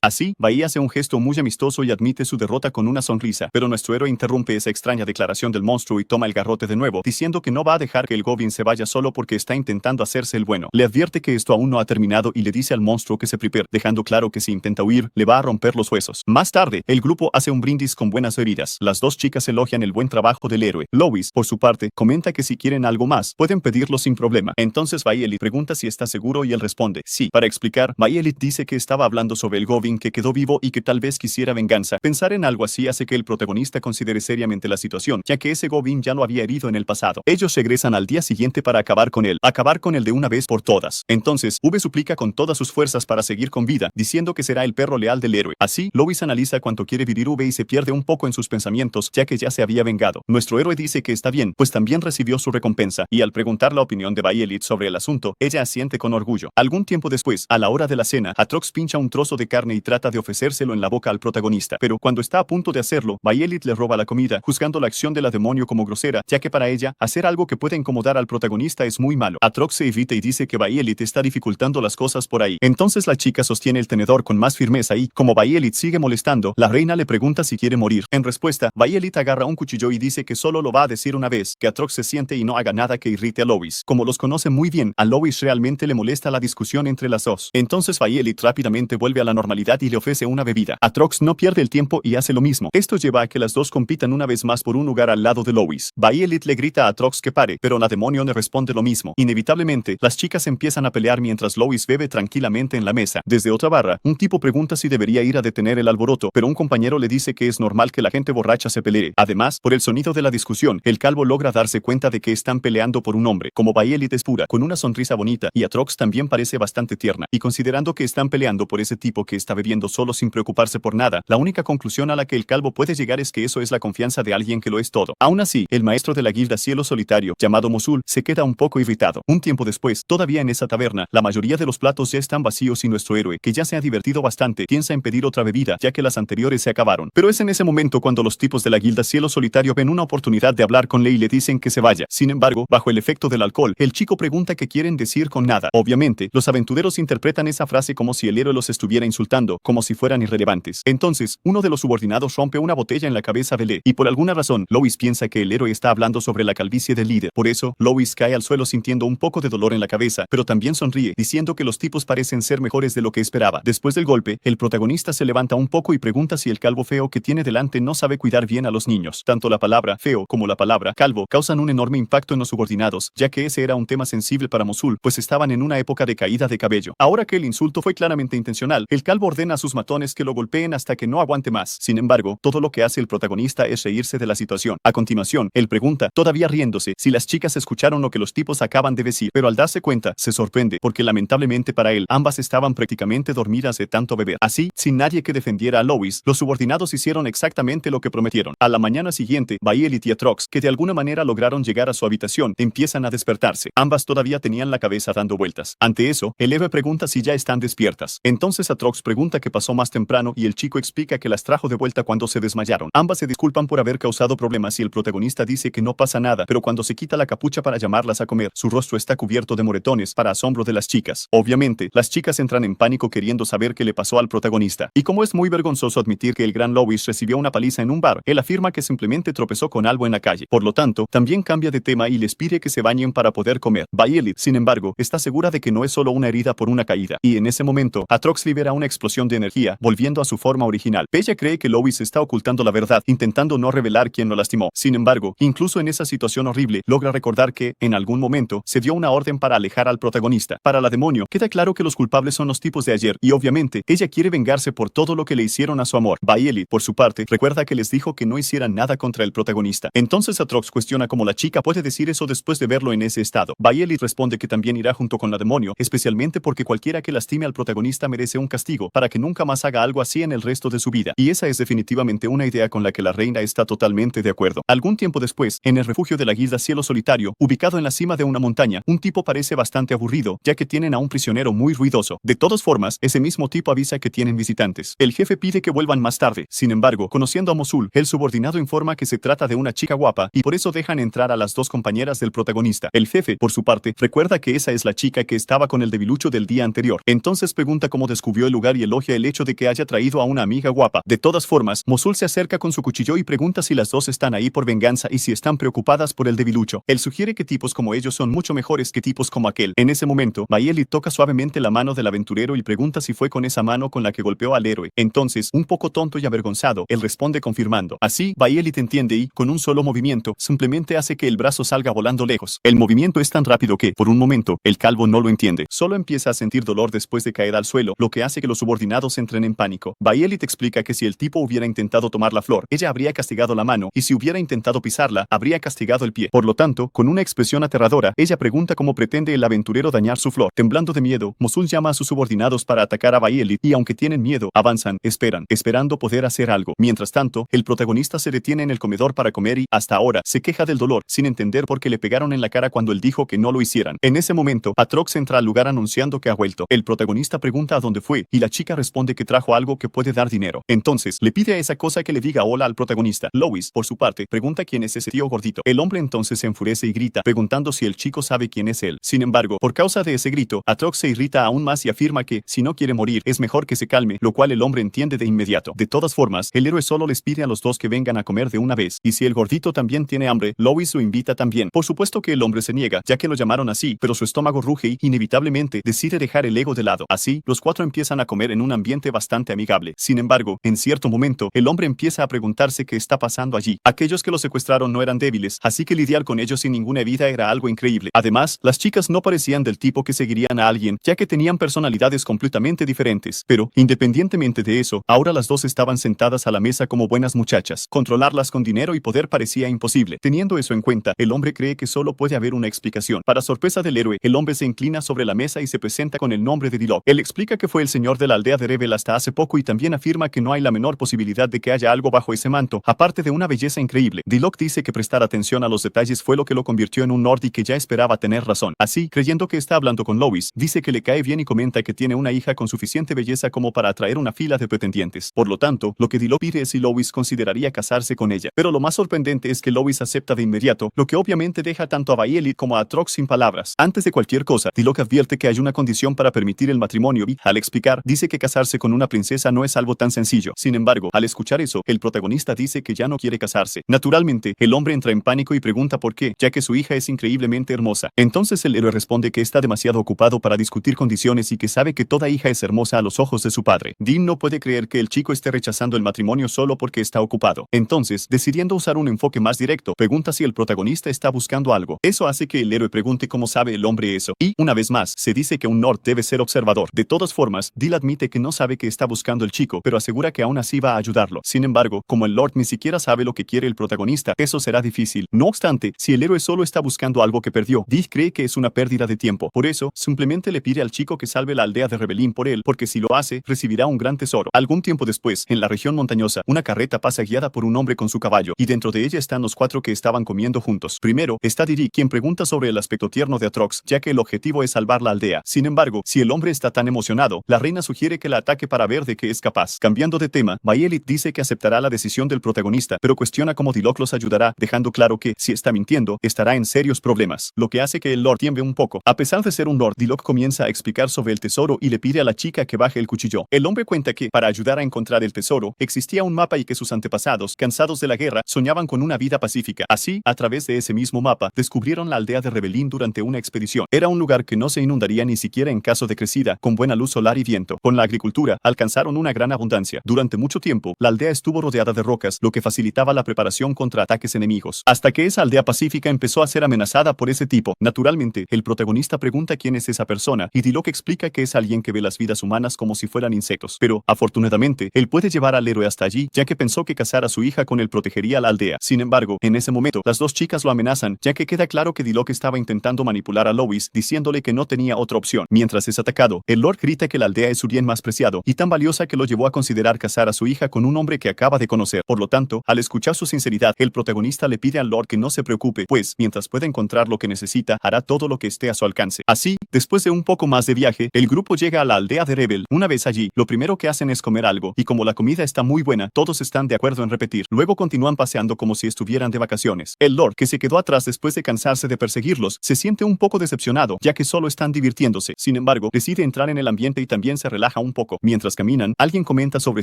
Así, Bai hace un gesto muy amistoso y admite su derrota con una sonrisa, pero nuestro héroe interrumpe esa extraña declaración del monstruo y toma el garrote de nuevo, diciendo que no va a dejar que el Goblin se vaya solo porque está intentando hacerse el bueno. Le advierte que esto aún no ha terminado y le dice al monstruo que se prepare, dejando claro que si intenta huir, le va a romper los huesos. Más tarde, el grupo hace un brindis con buenas bebidas. Las dos chicas elogian el buen trabajo del héroe. Lois, por su parte, comenta que si quieren algo más, pueden pedirlo sin problema. Entonces Violet pregunta si está seguro y él responde, sí. Para explicar, Violet dice que estaba hablando sobre el Goblin que quedó vivo y que tal vez quisiera venganza. Pensar en algo así hace que el protagonista considere seriamente la situación, ya que ese Goblin ya lo había herido en el pasado. Ellos regresan al día siguiente para acabar con él de una vez por todas. Entonces, V suplica con todas sus fuerzas para seguir con vida, diciendo que será el perro leal del héroe. Así, Lois analiza cuánto quiere vivir V y se pierde un poco en sus pensamientos, ya que ya se había vengado. Nuestro héroe dice que está bien, pues también recibió su recompensa, y al preguntar la opinión de Violet sobre el asunto, ella asiente con orgullo. Algún tiempo después, a la hora de la cena, Atrox pincha un trozo de carne y trata de ofrecérselo en la boca al protagonista, pero cuando está a punto de hacerlo, Violet le roba la comida, juzgando la acción de la demonio como grosera, ya que para ella, hacer algo que puede incomodar al protagonista es muy malo. Atrox se evita y dice que Violet está dificultando las cosas por ahí. Entonces la chica sostiene el tenedor con más firmeza y, como Violet sigue molestando, la reina le pregunta si quiere morir. En respuesta, Violet agarra un cuchillo y dice que solo lo va a decir una vez, que Atrox se siente y no haga nada que irrite a Lois. Como los conoce muy bien, a Lois realmente le molesta la discusión entre las dos. Entonces Violet rápidamente vuelve a la normalidad y le ofrece una bebida. Atrox no pierde el tiempo y hace lo mismo. Esto lleva a que las dos compitan una vez más por un lugar al lado de Lois. Violet le grita a Atrox que pare, pero la demonio le responde lo mismo. Inevitablemente, las chicas empiezan a pelear mientras Lois bebe tranquilamente en la mesa. Desde otra barra, un tipo pregunta si debería ir a detener el alboroto, pero un compañero le dice que es normal que la gente borracha se pelee. Además, por el sonido de la discusión, el calvo logra darse cuenta de que están peleando por un hombre. Como Violet es pura, con una sonrisa bonita, y Atrox también parece bastante tierna, y considerando que están peleando por ese tipo que está bebiendo solo sin preocuparse por nada, la única conclusión a la que el calvo puede llegar es que eso es la confianza de alguien que lo es todo. Aún así, el maestro de la guilda Cielo Solitario, llamado Mosul, se queda un poco irritado. Un tiempo después, todavía en esa taberna, la mayoría de los platos ya están vacíos y nuestro héroe, que ya se ha divertido bastante, piensa en pedir otra bebida, ya que las anteriores se acabaron. Pero es en ese momento cuando los tipos de la guilda Cielo Solitario ven una oportunidad de hablar con Lei y le dicen que se vaya. Sin embargo, bajo el efecto del alcohol, el chico pregunta qué quieren decir con nada. Obviamente, los aventureros interpretan esa frase como si el héroe los estuviera insultando, como si fueran irrelevantes. Entonces, uno de los subordinados rompe una botella en la cabeza de Lei, y por alguna razón, Lois piensa que el héroe está hablando sobre la calvicie del líder. Por eso, Lois cae al suelo sintiendo un poco de dolor en la cabeza, pero también sonríe, diciendo que los tipos parecen ser mejores de lo que esperaba. Después del golpe, el protagonista se levanta un poco y pregunta si el calvo feo que tiene delante no sabe cuidar bien a los niños. Tanto la palabra feo como la palabra calvo causan un enorme impacto en los subordinados, ya que ese era un tema sensible para Mosul, pues estaban en una época de caída de cabello. Ahora que el insulto fue claramente intencional, el calvo ordena a sus matones que lo golpeen hasta que no aguante más. Sin embargo, todo lo que hace el protagonista es reírse de la situación. A continuación, él pregunta, todavía riéndose, si las chicas escucharon lo que los tipos acaban de decir, pero al darse cuenta, se sorprende, porque lamentablemente para él, ambas estaban prácticamente dormidas de tanto beber. Así, sin nadie que defendiera a Lois, los subordinados hicieron exactamente lo que prometieron. A la mañana siguiente, Violet y Atrox, que de alguna manera lograron llegar a su habitación, empiezan a despertarse. Ambas todavía tenían la cabeza dando vueltas. Ante eso, el héroe pregunta si ya están despiertas. Entonces Atrox pregunta qué pasó más temprano y el chico explica que las trajo de vuelta cuando se desmayaron. Ambas se disculpan por haber causado problemas y el protagonista dice que no pasa nada, pero cuando se quita la capucha para llamarlas a comer, su rostro está cubierto de moretones para asombro de las chicas. Obviamente, las chicas entran en pánico queriendo saber qué le pasó al protagonista. Y como es muy vergonzoso admitir que el gran Lois recibió una paliza en un bar, él afirma que simplemente tropezó con algo en la calle. Por lo tanto, también cambia de tema y les pide que se bañen para poder comer. Violet, sin embargo, está segura de que no es solo una herida por una caída, y en ese momento, Atrox libera una explosión de energía, volviendo a su forma original. Bella cree que Lois está ocultando la verdad, intentando no revelar quién lo lastimó. Sin embargo, incluso en esa situación horrible, logra recordar que, en algún momento, se dio una orden para alejar al protagonista. Para la demonio, queda claro que los culpables son los tipos de ayer, y obviamente, ella quiere vengarse por todo lo que le hicieron a su amor. Violet, por su parte, recuerda que les dijo que no hicieran nada contra el protagonista. Entonces Atrox cuestiona cómo la chica puede decir eso después de verlo en ese estado. Violet responde que también irá junto con la demonio, especialmente porque cualquiera que lastime al protagonista merece un castigo, para que nunca más haga algo así en el resto de su vida. Y esa es definitivamente una idea con la que la reina está totalmente de acuerdo. Algún tiempo después, en el refugio de la guilda Cielo Solitario, ubicado en la cima de una montaña, un tipo parece bastante aburrido, ya que tienen a un prisionero muy ruidoso. De todas formas, ese mismo tipo avisa que tienen visitantes. El jefe pide que vuelvan más tarde. Sin embargo, conociendo a Mosul, el subordinado subordinado informa que se trata de una chica guapa y por eso dejan entrar a las dos compañeras del protagonista. El jefe, por su parte, recuerda que esa es la chica que estaba con el debilucho del día anterior. Entonces pregunta cómo descubrió el lugar y elogia el hecho de que haya traído a una amiga guapa. De todas formas, Mosul se acerca con su cuchillo y pregunta si las dos están ahí por venganza y si están preocupadas por el debilucho. Él sugiere que tipos como ellos son mucho mejores que tipos como aquel. En ese momento, Bayelit toca suavemente la mano del aventurero y pregunta si fue con esa mano con la que golpeó al héroe. Entonces, un poco tonto y avergonzado, él responde confirmando. Así, Bayelit entiende y, con un solo movimiento, simplemente hace que el brazo salga volando lejos. El movimiento es tan rápido que, por un momento, el calvo no lo entiende. Solo empieza a sentir dolor después de caer al suelo, lo que hace que los subordinados entren en pánico. Bayelit explica que si el tipo hubiera intentado tomar la flor, ella habría castigado la mano, y si hubiera intentado pisarla, habría castigado el pie. Por lo tanto, con una expresión aterradora, ella pregunta cómo pretende el aventurero dañar su flor. Temblando de miedo, Mosul llama a sus subordinados para atacar a Bayelit, y aunque tienen miedo, avanzan, esperando poder hacer algo. Mientras tanto, el protagonista se detiene en el comedor para comer y, hasta ahora, se queja del dolor, sin entender por qué le pegaron en la cara cuando él dijo que no lo hicieran. En ese momento, Atrox entra al lugar anunciando que ha vuelto. El protagonista pregunta a dónde fue, y la chica responde que trajo algo que puede dar dinero. Entonces, le pide a esa cosa que le diga hola al protagonista. Lois, por su parte, pregunta quién es ese tío gordito. El hombre entonces se enfurece y grita, preguntando si el chico sabe quién es él. Sin embargo, por causa de ese grito, Atrox se irrita aún más y afirma que, si no quiere morir, es mejor que se calme, lo cual el hombre entiende de inmediato. De todas formas, el héroe solo les pide a los dos que vengan a comer de una vez, y si el gordito también tiene hambre, Lois lo invita también. Por supuesto que el hombre se niega, ya que lo llamaron así, pero su estómago ruge y, inevitablemente, decide dejar el ego de lado. Así, los cuatro empiezan a comer en un ambiente bastante amigable. Sin embargo, en cierto momento, el hombre empieza a preguntarse qué está pasando allí. Aquellos que lo secuestraron no eran débiles, así que lidiar con ellos sin ninguna vida era algo increíble. Además, las chicas no parecían del tipo que seguirían a alguien, ya que tenían personalidades completamente diferentes. Pero, independientemente de eso, ahora las dos estaban sentadas a la mesa como buenas muchachas. Controlarlas con dinero y poder parecía imposible. Teniendo eso en cuenta, el hombre cree que solo puede haber una explicación. Para sorpresa del héroe, el hombre se inclina sobre la mesa y se presenta con el nombre de Diloc. Él explica que fue el señor de la aldea de Rebel hasta hace poco y también afirma que no hay la menor posibilidad de que haya algo bajo ese manto, aparte de una belleza increíble. Diloc dice que prestar atención a los detalles fue lo que lo convirtió en un Nord y que ya esperaba tener razón. Así, creyendo que está hablando con Lois, dice que le cae bien y comenta que tiene una hija con suficiente belleza como para atraer una fila de pretendientes. Por lo tanto, lo que Diloc pide es si Lois consideraría casarse con ella. Pero lo más sorprendente es que Lois acepta de inmediato, lo que obviamente deja tanto a Bayelit como a Atrox sin palabras. Antes de cualquier cosa, Diloc advierte que hay una condición para permitir el matrimonio y, al explicar, dice que casarse con una princesa no es algo tan sencillo. Sin embargo, al escuchar eso, el protagonista dice que ya no quiere casarse. Naturalmente, el hombre entra en pánico y pregunta por qué, ya que su hija es increíblemente hermosa. Entonces el héroe responde que está demasiado ocupado para discutir condiciones y que sabe que toda hija es hermosa a los ojos de su padre. Dean no puede creer que el chico esté rechazando el matrimonio solo porque está ocupado. Entonces, decidiendo usar un enfoque más directo, pregunta si el protagonista está buscando algo. Eso hace que el héroe pregunte cómo sabe el hombre eso. Y, una vez más, se dice que un Nord debe ser observador. De todas formas, Dil admite que no sabe qué está buscando el chico, pero asegura que aún así va a ayudarlo. Sin embargo, como el Lord ni siquiera sabe lo que quiere el protagonista, eso será difícil. No obstante, si el héroe solo está buscando algo que perdió, Dil cree que es una pérdida de tiempo. Por eso, simplemente le pide al chico que salve la aldea de Rebelín por él, porque si lo hace, recibirá un gran tesoro. Algún tiempo después, en la región montañosa, una carreta pasa guiada por un hombre con su caballo, y dentro de ella están los cuatro que estaban comiendo juntos. Primero, está Diri, quien pregunta sobre el aspecto tierno de Atrox, ya que el objetivo es salvar la aldea. Sin embargo, si el hombre está tan emocionado, la reina sugiere que la ataque para ver de qué es capaz. Cambiando de tema, Bayelit dice que aceptará la decisión del protagonista, pero cuestiona cómo Diloc los ayudará, dejando claro que, si está mintiendo, estará en serios problemas, lo que hace que el Lord tiemble un poco. A pesar de ser un Lord, Diloc comienza a explicar sobre el tesoro y le pide a la chica que baje el cuchillo. El hombre cuenta que, para ayudar a encontrar el tesoro, existía un mapa y que sus antepasados, cansados de la guerra, soñaban con una vida pacífica. Así, a través de ese mismo mapa, descubrieron la aldea de Rebelín durante una expedición. Era un lugar que no se inundaría ni siquiera en caso de crecida, con buena luz solar y viento. Con la agricultura, alcanzaron una gran abundancia. Durante mucho tiempo, la aldea estuvo rodeada de rocas, lo que facilitaba la preparación contra ataques enemigos. Hasta que esa aldea pacífica empezó a ser amenazada por ese tipo. Naturalmente, el protagonista pregunta quién es esa persona, y Diloc explica que es alguien que ve las vidas humanas como si fueran insectos. Pero, afortunadamente, él puede llevar al héroe hasta allí, ya que pensó que casar a su hija con él protegería a la aldea. Sin embargo, en ese momento, las dos chicas lo amenazan, ya que queda claro que Diloc estaba intentando manipular a Lois, diciéndole que no tenía otra opción. Mientras es atacado, el Lord grita que la aldea es su bien más preciado, y tan valiosa que lo llevó a considerar casar a su hija con un hombre que acaba de conocer. Por lo tanto, al escuchar su sinceridad, el protagonista le pide al Lord que no se preocupe, pues, mientras pueda encontrar lo que necesita, hará todo lo que esté a su alcance. Así, después de un poco más de viaje, el grupo llega a la aldea de Rebel. Una vez allí, lo primero que hacen es comer algo, y como la comida está muy buena, todos están de acuerdo en repetir repetir. Luego continúan paseando como si estuvieran de vacaciones. El Lord, que se quedó atrás después de cansarse de perseguirlos, se siente un poco decepcionado, ya que solo están divirtiéndose. Sin embargo, decide entrar en el ambiente y también se relaja un poco. Mientras caminan, alguien comenta sobre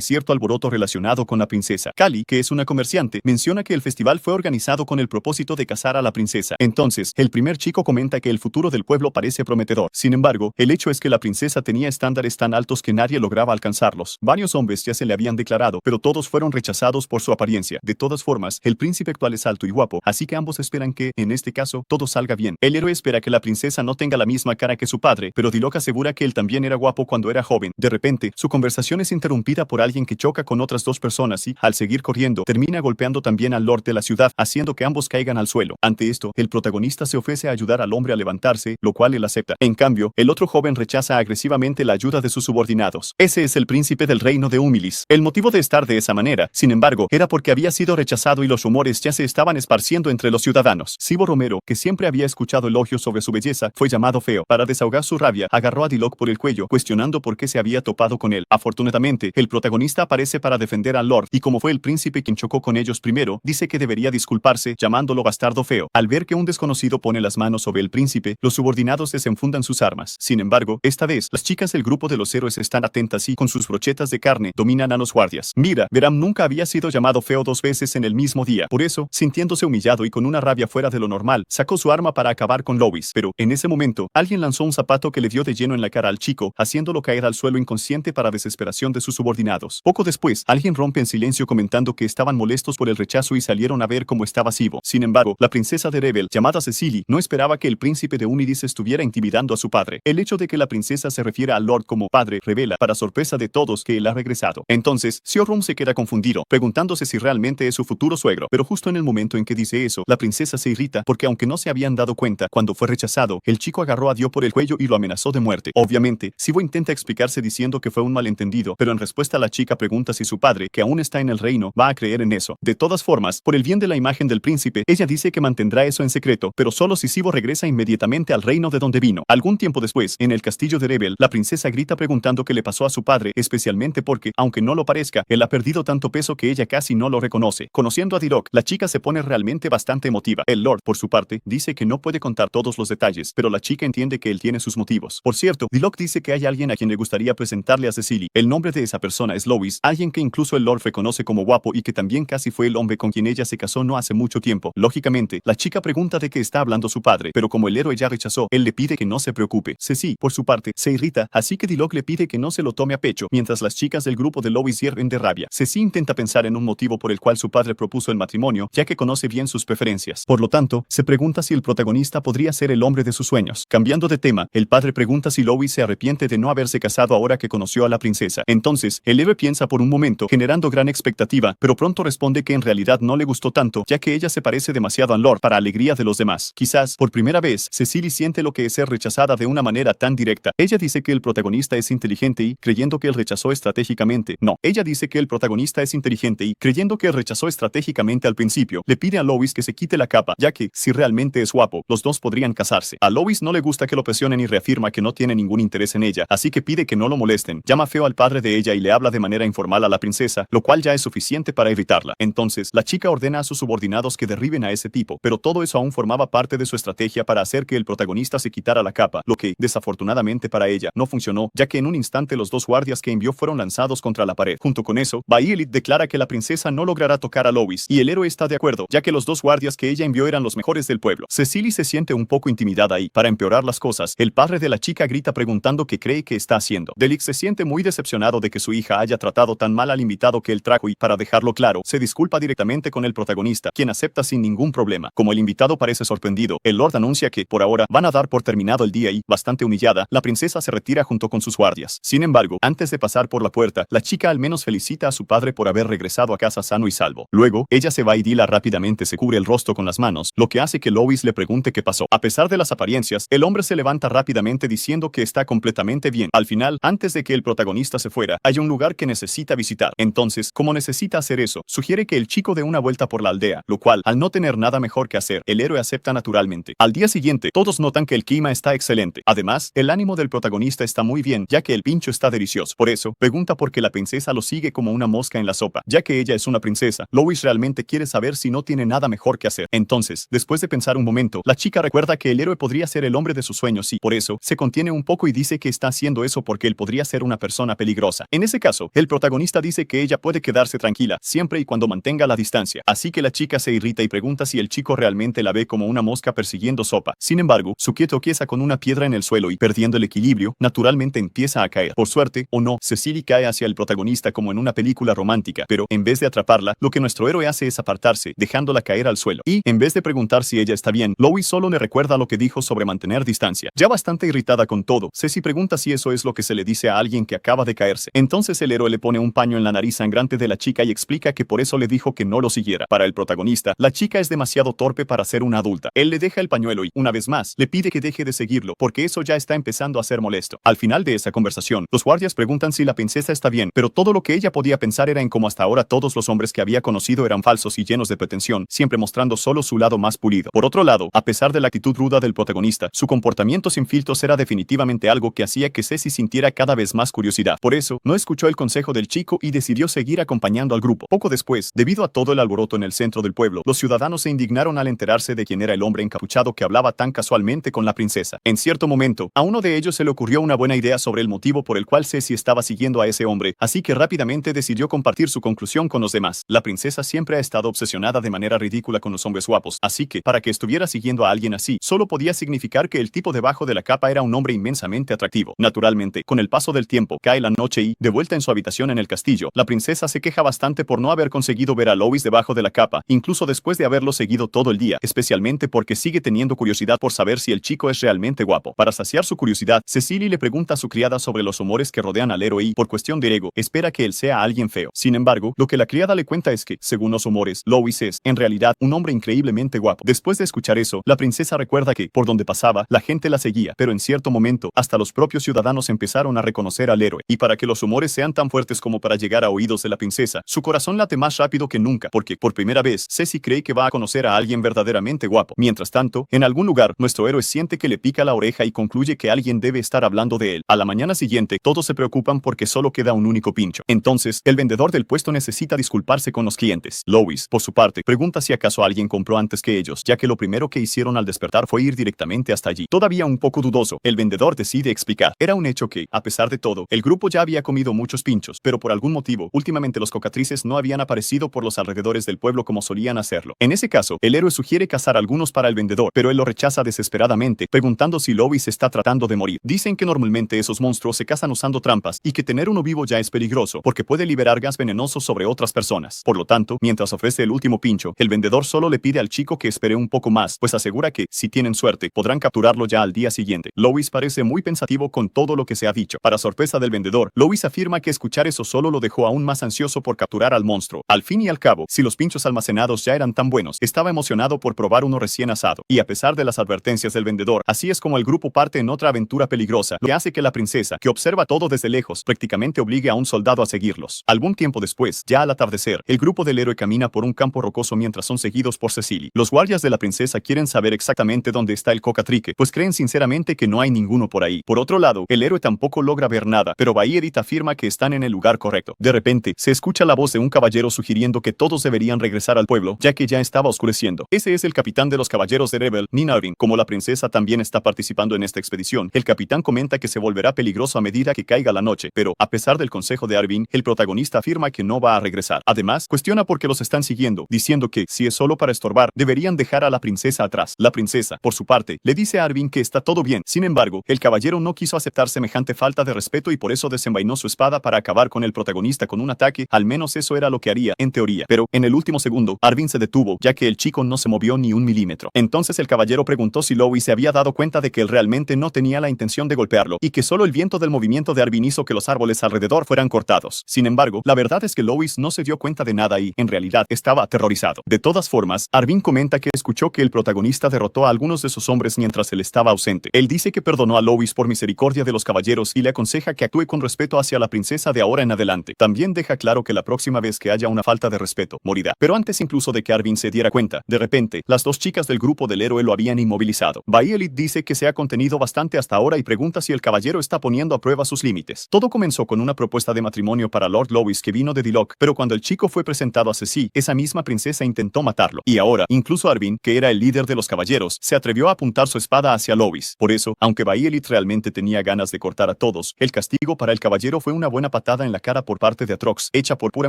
cierto alboroto relacionado con la princesa. Kali, que es una comerciante, menciona que el festival fue organizado con el propósito de casar a la princesa. Entonces, el primer chico comenta que el futuro del pueblo parece prometedor. Sin embargo, el hecho es que la princesa tenía estándares tan altos que nadie lograba alcanzarlos. Varios hombres ya se le habían declarado, pero todos fueron rechazados por su apariencia. De todas formas, el príncipe actual es alto y guapo, así que ambos esperan que, en este caso, todo salga bien. El héroe espera que la princesa no tenga la misma cara que su padre, pero Diloc asegura que él también era guapo cuando era joven. De repente, su conversación es interrumpida por alguien que choca con otras dos personas y, al seguir corriendo, termina golpeando también al lord de la ciudad, haciendo que ambos caigan al suelo. Ante esto, el protagonista se ofrece a ayudar al hombre a levantarse, lo cual él acepta. En cambio, el otro joven rechaza agresivamente la ayuda de sus subordinados. Ese es el príncipe del reino de Humilis. El motivo de estar de esa manera, sin embargo, era porque había sido rechazado y los rumores ya se estaban esparciendo entre los ciudadanos. Sibo Romero, que siempre había escuchado elogios sobre su belleza, fue llamado feo. Para desahogar su rabia, agarró a Diloc por el cuello, cuestionando por qué se había topado con él. Afortunadamente, el protagonista aparece para defender al Lord, y como fue el príncipe quien chocó con ellos primero, dice que debería disculparse, llamándolo bastardo feo. Al ver que un desconocido pone las manos sobre el príncipe, los subordinados desenfundan sus armas. Sin embargo, esta vez, las chicas del grupo de los héroes están atentas y, con sus brochetas de carne, dominan a los guardias. Mira, Veram nunca había sido llamado feo 2 veces en el mismo día. Por eso, sintiéndose humillado y con una rabia fuera de lo normal, sacó su arma para acabar con Lois. Pero, en ese momento, alguien lanzó un zapato que le dio de lleno en la cara al chico, haciéndolo caer al suelo inconsciente para desesperación de sus subordinados. Poco después, alguien rompe en silencio comentando que estaban molestos por el rechazo y salieron a ver cómo estaba Sibo. Sin embargo, la princesa de Rebel, llamada Cecily, no esperaba que el príncipe de Unidis estuviera intimidando a su padre. El hecho de que la princesa se refiera al Lord como padre revela, para sorpresa de todos, que él ha regresado. Entonces, Siorum se queda confundido, preguntándose si realmente es su futuro suegro. Pero justo en el momento en que dice eso, la princesa se irrita porque aunque no se habían dado cuenta, cuando fue rechazado, el chico agarró a Dio por el cuello y lo amenazó de muerte. Obviamente, Sibo intenta explicarse diciendo que fue un malentendido, pero en respuesta la chica pregunta si su padre, que aún está en el reino, va a creer en eso. De todas formas, por el bien de la imagen del príncipe, ella dice que mantendrá eso en secreto, pero solo si Sibo regresa inmediatamente al reino de donde vino. Algún tiempo después, en el castillo de Rebel, la princesa grita preguntando qué le pasó a su padre, especialmente porque, aunque no lo parezca, él ha perdido tanto peso que ella casi no lo reconoce. Conociendo a Diloc, la chica se pone realmente bastante emotiva. El Lord, por su parte, dice que no puede contar todos los detalles, pero la chica entiende que él tiene sus motivos. Por cierto, Diloc dice que hay alguien a quien le gustaría presentarle a Cecily. El nombre de esa persona es Lois, alguien que incluso el Lord reconoce como guapo y que también casi fue el hombre con quien ella se casó no hace mucho tiempo. Lógicamente, la chica pregunta de qué está hablando su padre, pero como el héroe ya rechazó, él le pide que no se preocupe. Ceci, por su parte, se irrita, así que Diloc le pide que no se lo tome a pecho, mientras las chicas del grupo de Lois hierven de rabia. Ceci intenta pensar en un motivo por el cual su padre propuso el matrimonio, ya que conoce bien sus preferencias. Por lo tanto, se pregunta si el protagonista podría ser el hombre de sus sueños. Cambiando de tema, el padre pregunta si Lois se arrepiente de no haberse casado ahora que conoció a la princesa. Entonces, el héroe piensa por un momento, generando gran expectativa, pero pronto responde que en realidad no le gustó tanto, ya que ella se parece demasiado al Lord para alegría de los demás. Quizás, por primera vez, Cecily siente lo que es ser rechazada de una manera tan directa. Ella dice que el protagonista es inteligente y, creyendo que él rechazó estratégicamente. No, ella dice que el protagonista es inteligente y, creyendo que él rechazó estratégicamente al principio, le pide a Lois que se quite la capa, ya que, si realmente es guapo, los dos podrían casarse. A Lois no le gusta que lo presionen y reafirma que no tiene ningún interés en ella, así que pide que no lo molesten. Llama feo al padre de ella y le habla de manera informal a la princesa, lo cual ya es suficiente para evitarla. Entonces, la chica ordena a sus subordinados que derriben a ese tipo, pero todo eso aún formaba parte de su estrategia para hacer que el protagonista se quitara la capa, lo que, desafortunadamente para ella, no funcionó, ya que en un instante los dos guardias que envió fueron lanzados contra la pared. Junto con eso, Baelit declara que la princesa no logrará tocar a Lois, y el héroe está de acuerdo, ya que los dos guardias que ella envió eran los mejores del pueblo. Cecily se siente un poco intimidada y, para empeorar las cosas, el padre de la chica grita preguntando qué cree que está haciendo. Delik se siente muy decepcionado de que su hija haya tratado tan mal al invitado que él trajo y, para dejarlo claro, se disculpa directamente con el protagonista, quien acepta sin ningún problema. Como el invitado parece sorprendido, el Lord anuncia que, por ahora, van a dar por terminado el día y, bastante humillada, la princesa se retira junto con sus guardias. Sin embargo, antes de pasar por la puerta, la chica al menos felicita a su padre por haber regresado a casa sano y salvo. Luego, ella se va y Dila rápidamente se cubre el rostro con las manos, lo que hace que Lois le pregunte qué pasó. A pesar de las apariencias, el hombre se levanta rápidamente diciendo que está completamente bien. Al final, antes de que el protagonista se fuera, hay un lugar que necesita visitar. Entonces, como necesita hacer eso, sugiere que el chico dé una vuelta por la aldea, lo cual, al no tener nada mejor que hacer, el héroe acepta naturalmente. Al día siguiente, todos notan que el clima está excelente. Además, el ánimo del protagonista está muy bien, ya que el pincho está delicioso. Por eso, pregunta por qué la princesa lo sigue como una mosca en la sopa, ya que ella ella es una princesa, Lois realmente quiere saber si no tiene nada mejor que hacer. Entonces, después de pensar un momento, la chica recuerda que el héroe podría ser el hombre de sus sueños y, por eso, se contiene un poco y dice que está haciendo eso porque él podría ser una persona peligrosa. En ese caso, el protagonista dice que ella puede quedarse tranquila, siempre y cuando mantenga la distancia. Así que la chica se irrita y pregunta si el chico realmente la ve como una mosca persiguiendo sopa. Sin embargo, Sukie tropieza con una piedra en el suelo y, perdiendo el equilibrio, naturalmente empieza a caer. Por suerte, o no, Cecily cae hacia el protagonista como en una película romántica, pero en vez de atraparla, lo que nuestro héroe hace es apartarse, dejándola caer al suelo. Y, en vez de preguntar si ella está bien, Lois solo le recuerda lo que dijo sobre mantener distancia. Ya bastante irritada con todo, Ceci pregunta si eso es lo que se le dice a alguien que acaba de caerse. Entonces el héroe le pone un paño en la nariz sangrante de la chica y explica que por eso le dijo que no lo siguiera. Para el protagonista, la chica es demasiado torpe para ser una adulta. Él le deja el pañuelo y, una vez más, le pide que deje de seguirlo, porque eso ya está empezando a ser molesto. Al final de esa conversación, los guardias preguntan si la princesa está bien, pero todo lo que ella podía pensar era en cómo hasta ahora todos los hombres que había conocido eran falsos y llenos de pretensión, siempre mostrando solo su lado más pulido. Por otro lado, a pesar de la actitud ruda del protagonista, su comportamiento sin filtros era definitivamente algo que hacía que Ceci sintiera cada vez más curiosidad. Por eso, no escuchó el consejo del chico y decidió seguir acompañando al grupo. Poco después, debido a todo el alboroto en el centro del pueblo, los ciudadanos se indignaron al enterarse de quién era el hombre encapuchado que hablaba tan casualmente con la princesa. En cierto momento, a uno de ellos se le ocurrió una buena idea sobre el motivo por el cual Ceci estaba siguiendo a ese hombre, así que rápidamente decidió compartir su conclusión con los demás. La princesa siempre ha estado obsesionada de manera ridícula con los hombres guapos, así que, para que estuviera siguiendo a alguien así, solo podía significar que el tipo debajo de la capa era un hombre inmensamente atractivo. Naturalmente, con el paso del tiempo, cae la noche y, de vuelta en su habitación en el castillo, la princesa se queja bastante por no haber conseguido ver a Lois debajo de la capa, incluso después de haberlo seguido todo el día, especialmente porque sigue teniendo curiosidad por saber si el chico es realmente guapo. Para saciar su curiosidad, Cecily le pregunta a su criada sobre los humores que rodean al héroe y, por cuestión de ego, espera que él sea alguien feo. Sin embargo, lo que la criada le cuenta es que, según los humores, Lois es, en realidad, un hombre increíblemente guapo. Después de escuchar eso, la princesa recuerda que, por donde pasaba, la gente la seguía, pero en cierto momento, hasta los propios ciudadanos empezaron a reconocer al héroe. Y para que los humores sean tan fuertes como para llegar a oídos de la princesa, su corazón late más rápido que nunca, porque, por primera vez, Ceci cree que va a conocer a alguien verdaderamente guapo. Mientras tanto, en algún lugar, nuestro héroe siente que le pica la oreja y concluye que alguien debe estar hablando de él. A la mañana siguiente, todos se preocupan porque solo queda un único pincho. Entonces, el vendedor del puesto necesita disculparse con los clientes. Lois, por su parte, pregunta si acaso alguien compró antes que ellos, ya que lo primero que hicieron al despertar fue ir directamente hasta allí. Todavía un poco dudoso, el vendedor decide explicar. Era un hecho que, a pesar de todo, el grupo ya había comido muchos pinchos, pero por algún motivo, últimamente los cocatrices no habían aparecido por los alrededores del pueblo como solían hacerlo. En ese caso, el héroe sugiere cazar algunos para el vendedor, pero él lo rechaza desesperadamente, preguntando si Lois está tratando de morir. Dicen que normalmente esos monstruos se cazan usando trampas y que tener uno vivo ya es peligroso, porque puede liberar gas venenoso sobre otras personas. Por lo tanto, mientras ofrece el último pincho, el vendedor solo le pide al chico que espere un poco más, pues asegura que, si tienen suerte, podrán capturarlo ya al día siguiente. Lois parece muy pensativo con todo lo que se ha dicho. Para sorpresa del vendedor, Lois afirma que escuchar eso solo lo dejó aún más ansioso por capturar al monstruo. Al fin y al cabo, si los pinchos almacenados ya eran tan buenos, estaba emocionado por probar uno recién asado. Y a pesar de las advertencias del vendedor, así es como el grupo parte en otra aventura peligrosa, lo que hace que la princesa, que observa todo desde lejos, prácticamente obligue a un soldado a seguirlos. Algún tiempo después, ya al atardecer, el grupo del héroe camina por un campo rocoso mientras son seguidos por Cecily. Los guardias de la princesa quieren saber exactamente dónde está el cocatrique, pues creen sinceramente que no hay ninguno por ahí. Por otro lado, el héroe tampoco logra ver nada, pero Edith afirma que están en el lugar correcto. De repente, se escucha la voz de un caballero sugiriendo que todos deberían regresar al pueblo, ya que ya estaba oscureciendo. Ese es el capitán de los caballeros de Rebel, Nina Arvin. Como la princesa también está participando en esta expedición, el capitán comenta que se volverá peligroso a medida que caiga la noche, pero, a pesar del consejo de Arvin, el protagonista afirma que no va a regresar. Además, cuestiona por qué los están siguiendo, diciendo que, si es solo para estorbar, deberían dejar a la princesa atrás. La princesa, por su parte, le dice a Arvin que está todo bien. Sin embargo, el caballero no quiso aceptar semejante falta de respeto y por eso desenvainó su espada para acabar con el protagonista con un ataque. Al menos eso era lo que haría, en teoría. Pero, en el último segundo, Arvin se detuvo, ya que el chico no se movió ni un milímetro. Entonces el caballero preguntó si Lois se había dado cuenta de que él realmente no tenía la intención de golpearlo, y que solo el viento del movimiento de Arvin hizo que los árboles alrededor fueran cortados. Sin embargo, la verdad es que Lois no se dio cuenta de nada y, en realidad, estaba aterrorizado. De todas formas, Arvin comenta que escuchó que el protagonista derrotó a algunos de sus hombres mientras él estaba ausente. Él dice que perdonó a Lois por misericordia de los caballeros y le aconseja que actúe con respeto hacia la princesa de ahora en adelante. También deja claro que la próxima vez que haya una falta de respeto, morirá. Pero antes incluso de que Arvin se diera cuenta, de repente, las dos chicas del grupo del héroe lo habían inmovilizado. Elite dice que se ha contenido bastante hasta ahora y pregunta si el caballero está poniendo a prueba sus límites. Todo comenzó con una propuesta de matrimonio para Lord Lois que vino de Diloc, pero cuando cuando el chico fue presentado a Ceci, esa misma princesa intentó matarlo. Y ahora, incluso Arvin, que era el líder de los caballeros, se atrevió a apuntar su espada hacia Lois. Por eso, aunque Bayelit realmente tenía ganas de cortar a todos, el castigo para el caballero fue una buena patada en la cara por parte de Atrox, hecha por pura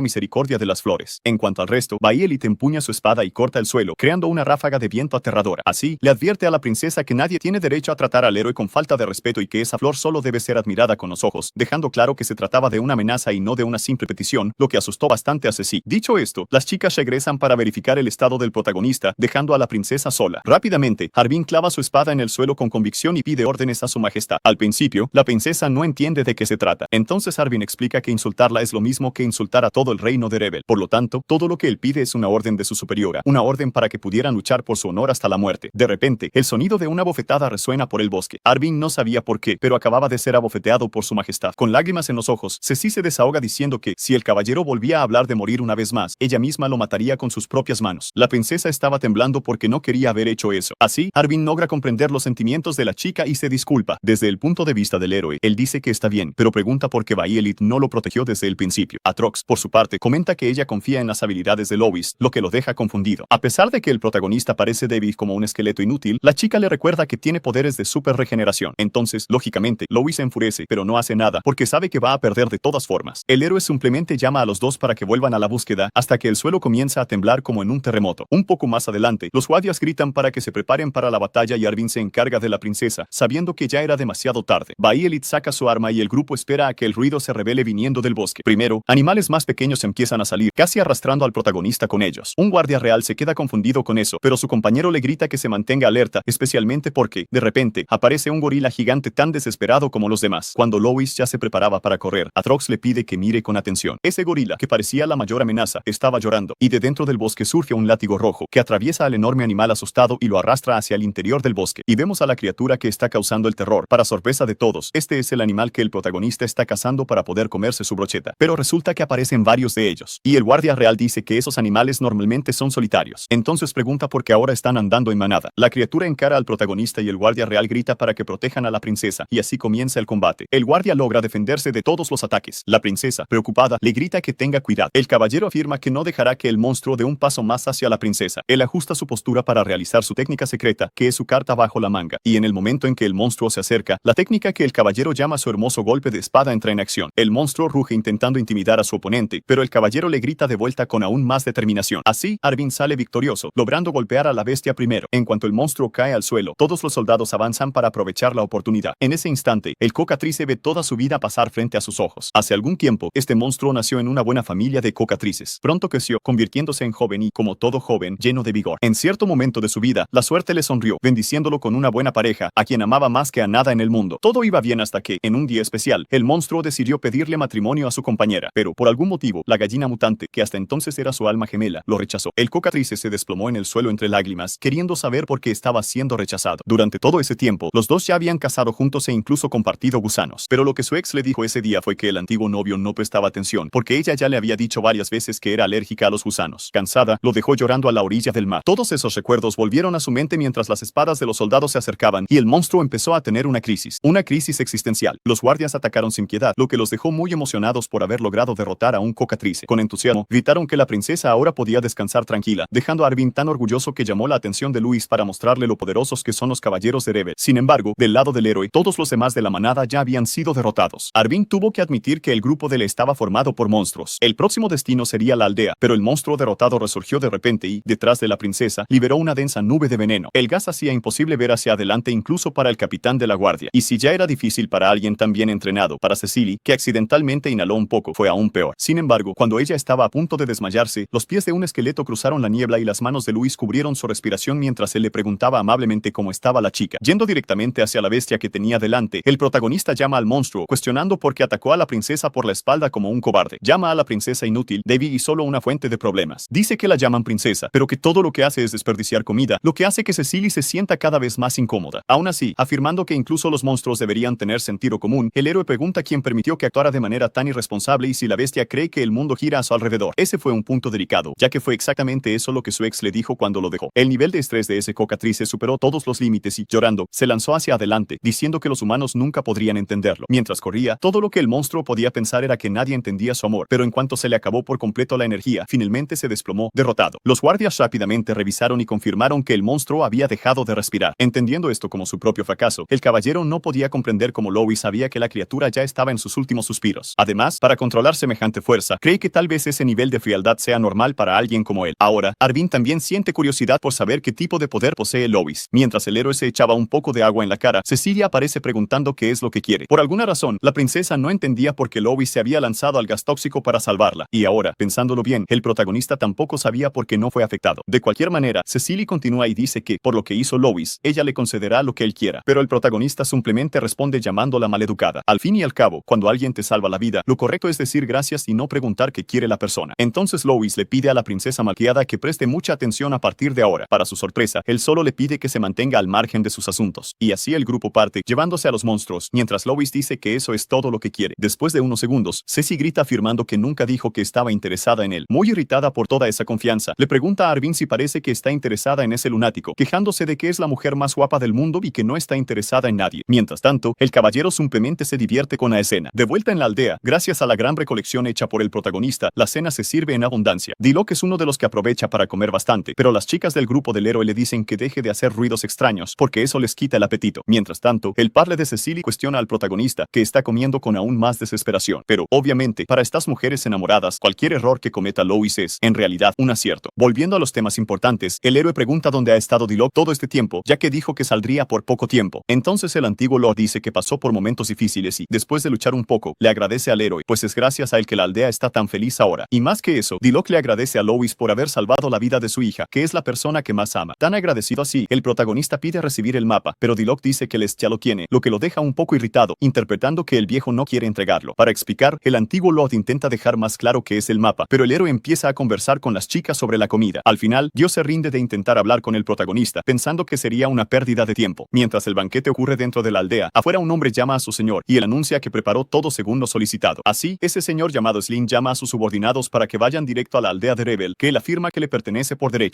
misericordia de las flores. En cuanto al resto, Bayelit empuña su espada y corta el suelo, creando una ráfaga de viento aterradora. Así, le advierte a la princesa que nadie tiene derecho a tratar al héroe con falta de respeto y que esa flor solo debe ser admirada con los ojos, dejando claro que se trataba de una amenaza y no de una simple petición, lo que asustó bastante a Ceci. Dicho esto, las chicas regresan para verificar el estado del protagonista, dejando a la princesa sola. Rápidamente, Arvin clava su espada en el suelo con convicción y pide órdenes a su majestad. Al principio, la princesa no entiende de qué se trata. Entonces Arvin explica que insultarla es lo mismo que insultar a todo el reino de Rebel. Por lo tanto, todo lo que él pide es una orden de su superiora, una orden para que pudieran luchar por su honor hasta la muerte. De repente, el sonido de una bofetada resuena por el bosque. Arvin no sabía por qué, pero acababa de ser abofeteado por su majestad. Con lágrimas en los ojos, Ceci se desahoga diciendo que, si el caballero volvía a hablar de morir una vez más, ella misma lo mataría con sus propias manos. La princesa estaba temblando porque no quería haber hecho eso. Así, Arvin logra comprender los sentimientos de la chica y se disculpa. Desde el punto de vista del héroe, él dice que está bien, pero pregunta por qué Bayelit no lo protegió desde el principio. Atrox, por su parte, comenta que ella confía en las habilidades de Lois, lo que lo deja confundido. A pesar de que el protagonista parece débil como un esqueleto inútil, la chica le recuerda que tiene poderes de super regeneración. Entonces, lógicamente, Lois se enfurece, pero no hace nada, porque sabe que va a perder de todas formas. El héroe simplemente llama a los dos para que vuelvan a la búsqueda, hasta que el suelo comienza a temblar como en un terremoto. Un poco más adelante, los guardias gritan para que se preparen para la batalla y Arvin se encarga de la princesa, sabiendo que ya era demasiado tarde. Bayelit saca su arma y el grupo espera a que el ruido se revele viniendo del bosque. Primero, animales más pequeños empiezan a salir, casi arrastrando al protagonista con ellos. Un guardia real se queda confundido con eso, pero su compañero le grita que se mantenga alerta, especialmente porque, de repente, aparece un gorila gigante tan desesperado como los demás. Cuando Lois ya se preparaba para correr, Atrox le pide que mire con atención. Ese gorila, que parecía la mayor amenaza, estaba llorando, y de dentro del bosque surge un látigo rojo, que atraviesa al enorme animal asustado y lo arrastra hacia el interior del bosque. Y vemos a la criatura que está causando el terror. Para sorpresa de todos, este es el animal que el protagonista está cazando para poder comerse su brocheta. Pero resulta que aparecen varios de ellos, y el guardia real dice que esos animales normalmente son solitarios. Entonces pregunta por qué ahora están andando en manada. La criatura encara al protagonista y el guardia real grita para que protejan a la princesa, y así comienza el combate. El guardia logra defenderse de todos los ataques. La princesa, preocupada, le grita que tenga cuidado. El caballero afirma que no dejará que el monstruo dé un paso más hacia la princesa. Él ajusta su postura para realizar su técnica secreta, que es su carta bajo la manga, y en el momento en que el monstruo se acerca, la técnica que el caballero llama su hermoso golpe de espada entra en acción. El monstruo ruge intentando intimidar a su oponente, pero el caballero le grita de vuelta con aún más determinación. Así, Arvin sale victorioso, logrando golpear a la bestia primero. En cuanto el monstruo cae al suelo, todos los soldados avanzan para aprovechar la oportunidad. En ese instante, el cocatrice ve toda su vida pasar frente a sus ojos. Hace algún tiempo, este monstruo nació en una buena familia de cocatrices. Pronto creció, convirtiéndose en joven y, como todo joven, lleno de vigor. En cierto momento de su vida, la suerte le sonrió, bendiciéndolo con una buena pareja, a quien amaba más que a nada en el mundo. Todo iba bien hasta que, en un día especial, el monstruo decidió pedirle matrimonio a su compañera, pero, por algún motivo, la gallina mutante, que hasta entonces era su alma gemela, lo rechazó. El cocatrice se desplomó en el suelo entre lágrimas, queriendo saber por qué estaba siendo rechazado. Durante todo ese tiempo, los dos ya habían casado juntos e incluso compartido gusanos. Pero lo que su ex le dijo ese día fue que el antiguo novio no prestaba atención, porque ella ya le había dicho varias veces que era alérgica a los gusanos. Cansada, lo dejó llorando a la orilla del mar. Todos esos recuerdos volvieron a su mente mientras las espadas de los soldados se acercaban, y el monstruo empezó a tener una crisis existencial. Los guardias atacaron sin piedad, lo que los dejó muy emocionados por haber logrado derrotar a un cocatrice. Con entusiasmo, gritaron que la princesa ahora podía descansar tranquila, dejando a Arvin tan orgulloso que llamó la atención de Luis para mostrarle lo poderosos que son los caballeros de Rebel. Sin embargo, del lado del héroe, todos los demás de la manada ya habían sido derrotados. Arvin tuvo que admitir que el grupo de él estaba formado por monstruos. El próximo destino sería la aldea, pero el monstruo derrotado resurgió de repente y, detrás de la princesa, liberó una densa nube de veneno. El gas hacía imposible ver hacia adelante incluso para el capitán de la guardia. Y si ya era difícil para alguien tan bien entrenado, para Cecily, que accidentalmente inhaló un poco, fue aún peor. Sin embargo, cuando ella estaba a punto de desmayarse, los pies de un esqueleto cruzaron la niebla y las manos de Luis cubrieron su respiración mientras él le preguntaba amablemente cómo estaba la chica. Yendo directamente hacia la bestia que tenía delante, el protagonista llama al monstruo, cuestionando por qué atacó a la princesa por la espalda como un cobarde. Llama a la princesa inútil, débil y solo una fuente de problemas. Dice que la llaman princesa, pero que todo lo que hace es desperdiciar comida, lo que hace que Cecily se sienta cada vez más incómoda. Aún así, afirmando que incluso los monstruos deberían tener sentido común, el héroe pregunta quién permitió que actuara de manera tan irresponsable y si la bestia cree que el mundo gira a su alrededor. Ese fue un punto delicado, ya que fue exactamente eso lo que su ex le dijo cuando lo dejó. El nivel de estrés de ese cocatrice superó todos los límites y, llorando, se lanzó hacia adelante, diciendo que los humanos nunca podrían entenderlo. Mientras corría, todo lo que el monstruo podía pensar era que nadie entendía su amor, pero en cuanto se le acabó por completo la energía, finalmente se desplomó, derrotado. Los guardias rápidamente revisaron y confirmaron que el monstruo había dejado de respirar. Entendiendo esto como su propio fracaso, el caballero no podía comprender cómo Louis sabía que la criatura ya estaba en sus últimos suspiros. Además, para controlar semejante fuerza, cree que tal vez ese nivel de frialdad sea normal para alguien como él. Ahora, Arvin también siente curiosidad por saber qué tipo de poder posee Louis. Mientras el héroe se echaba un poco de agua en la cara, Cecilia aparece preguntando qué es lo que quiere. Por alguna razón, la princesa no entendía por qué Louis se había lanzado al gas tóxico para salvarla. Y ahora, pensándolo bien, el protagonista tampoco sabía por qué no fue afectado. De cualquier manera, Cecilia continúa y dice que, por lo que hizo Louis, ella le concederá lo que él quiera. Pero el protagonista simplemente responde llamándola maleducada. Al fin y al cabo, cuando alguien te salva la vida, lo correcto es decir gracias y no preguntar qué quiere la persona. Entonces Louis le pide a la princesa malcriada que preste mucha atención a partir de ahora. Para su sorpresa, él solo le pide que se mantenga al margen de sus asuntos. Y así el grupo parte, llevándose a los monstruos, mientras Louis dice que eso es todo lo que quiere. Después de unos segundos, Ceci grita afirmando que nunca dijo que estaba interesada en él. Muy irritada por toda esa confianza, le pregunta a Arvin si parece que está interesada en ese lunático, quejándose de que es la mujer más guapa del mundo y que no está interesada en nadie. Mientras tanto, el caballero simplemente se divierte con la escena. De vuelta en la aldea, gracias a la gran recolección hecha por el protagonista, la cena se sirve en abundancia. Diluc es uno de los que aprovecha para comer bastante, pero las chicas del grupo del héroe le dicen que deje de hacer ruidos extraños, porque eso les quita el apetito. Mientras tanto, el padre de Cecily cuestiona al protagonista, que está comiendo con aún más desesperación. Pero, obviamente, para estas mujeres enamoradas, cualquier error que cometa Louis es, en realidad, un acierto. Volviendo a los temas importantes, el héroe pregunta dónde ha estado Diluc todo este tiempo, ya que dijo que saldría por poco tiempo. Entonces el antiguo Lord dice que pasó por momentos difíciles y, después de luchar un poco, le agradece al héroe, pues es gracias a él que la aldea está tan feliz ahora. Y más que eso, Diluc le agradece a Louis por haber salvado la vida de su hija, que es la persona que más ama. Tan agradecido así, el protagonista pide recibir el mapa, pero Diluc dice que ya lo tiene, lo que lo deja un poco irritado, interpretando que el viejo no quiere entregarlo. Para explicar, el antiguo Lord intenta dejar más claro que es el mapa, pero el héroe empieza a conversar con las chicas sobre la comida. Al final, Dios se rinde de intentar hablar con el protagonista, pensando que sería una pérdida de tiempo. Mientras el banquete ocurre dentro de la aldea, afuera un hombre llama a su señor, y él anuncia que preparó todo según lo solicitado. Así, ese señor llamado Slim llama a sus subordinados para que vayan directo a la aldea de Rebel, que él afirma que le pertenece por derecho.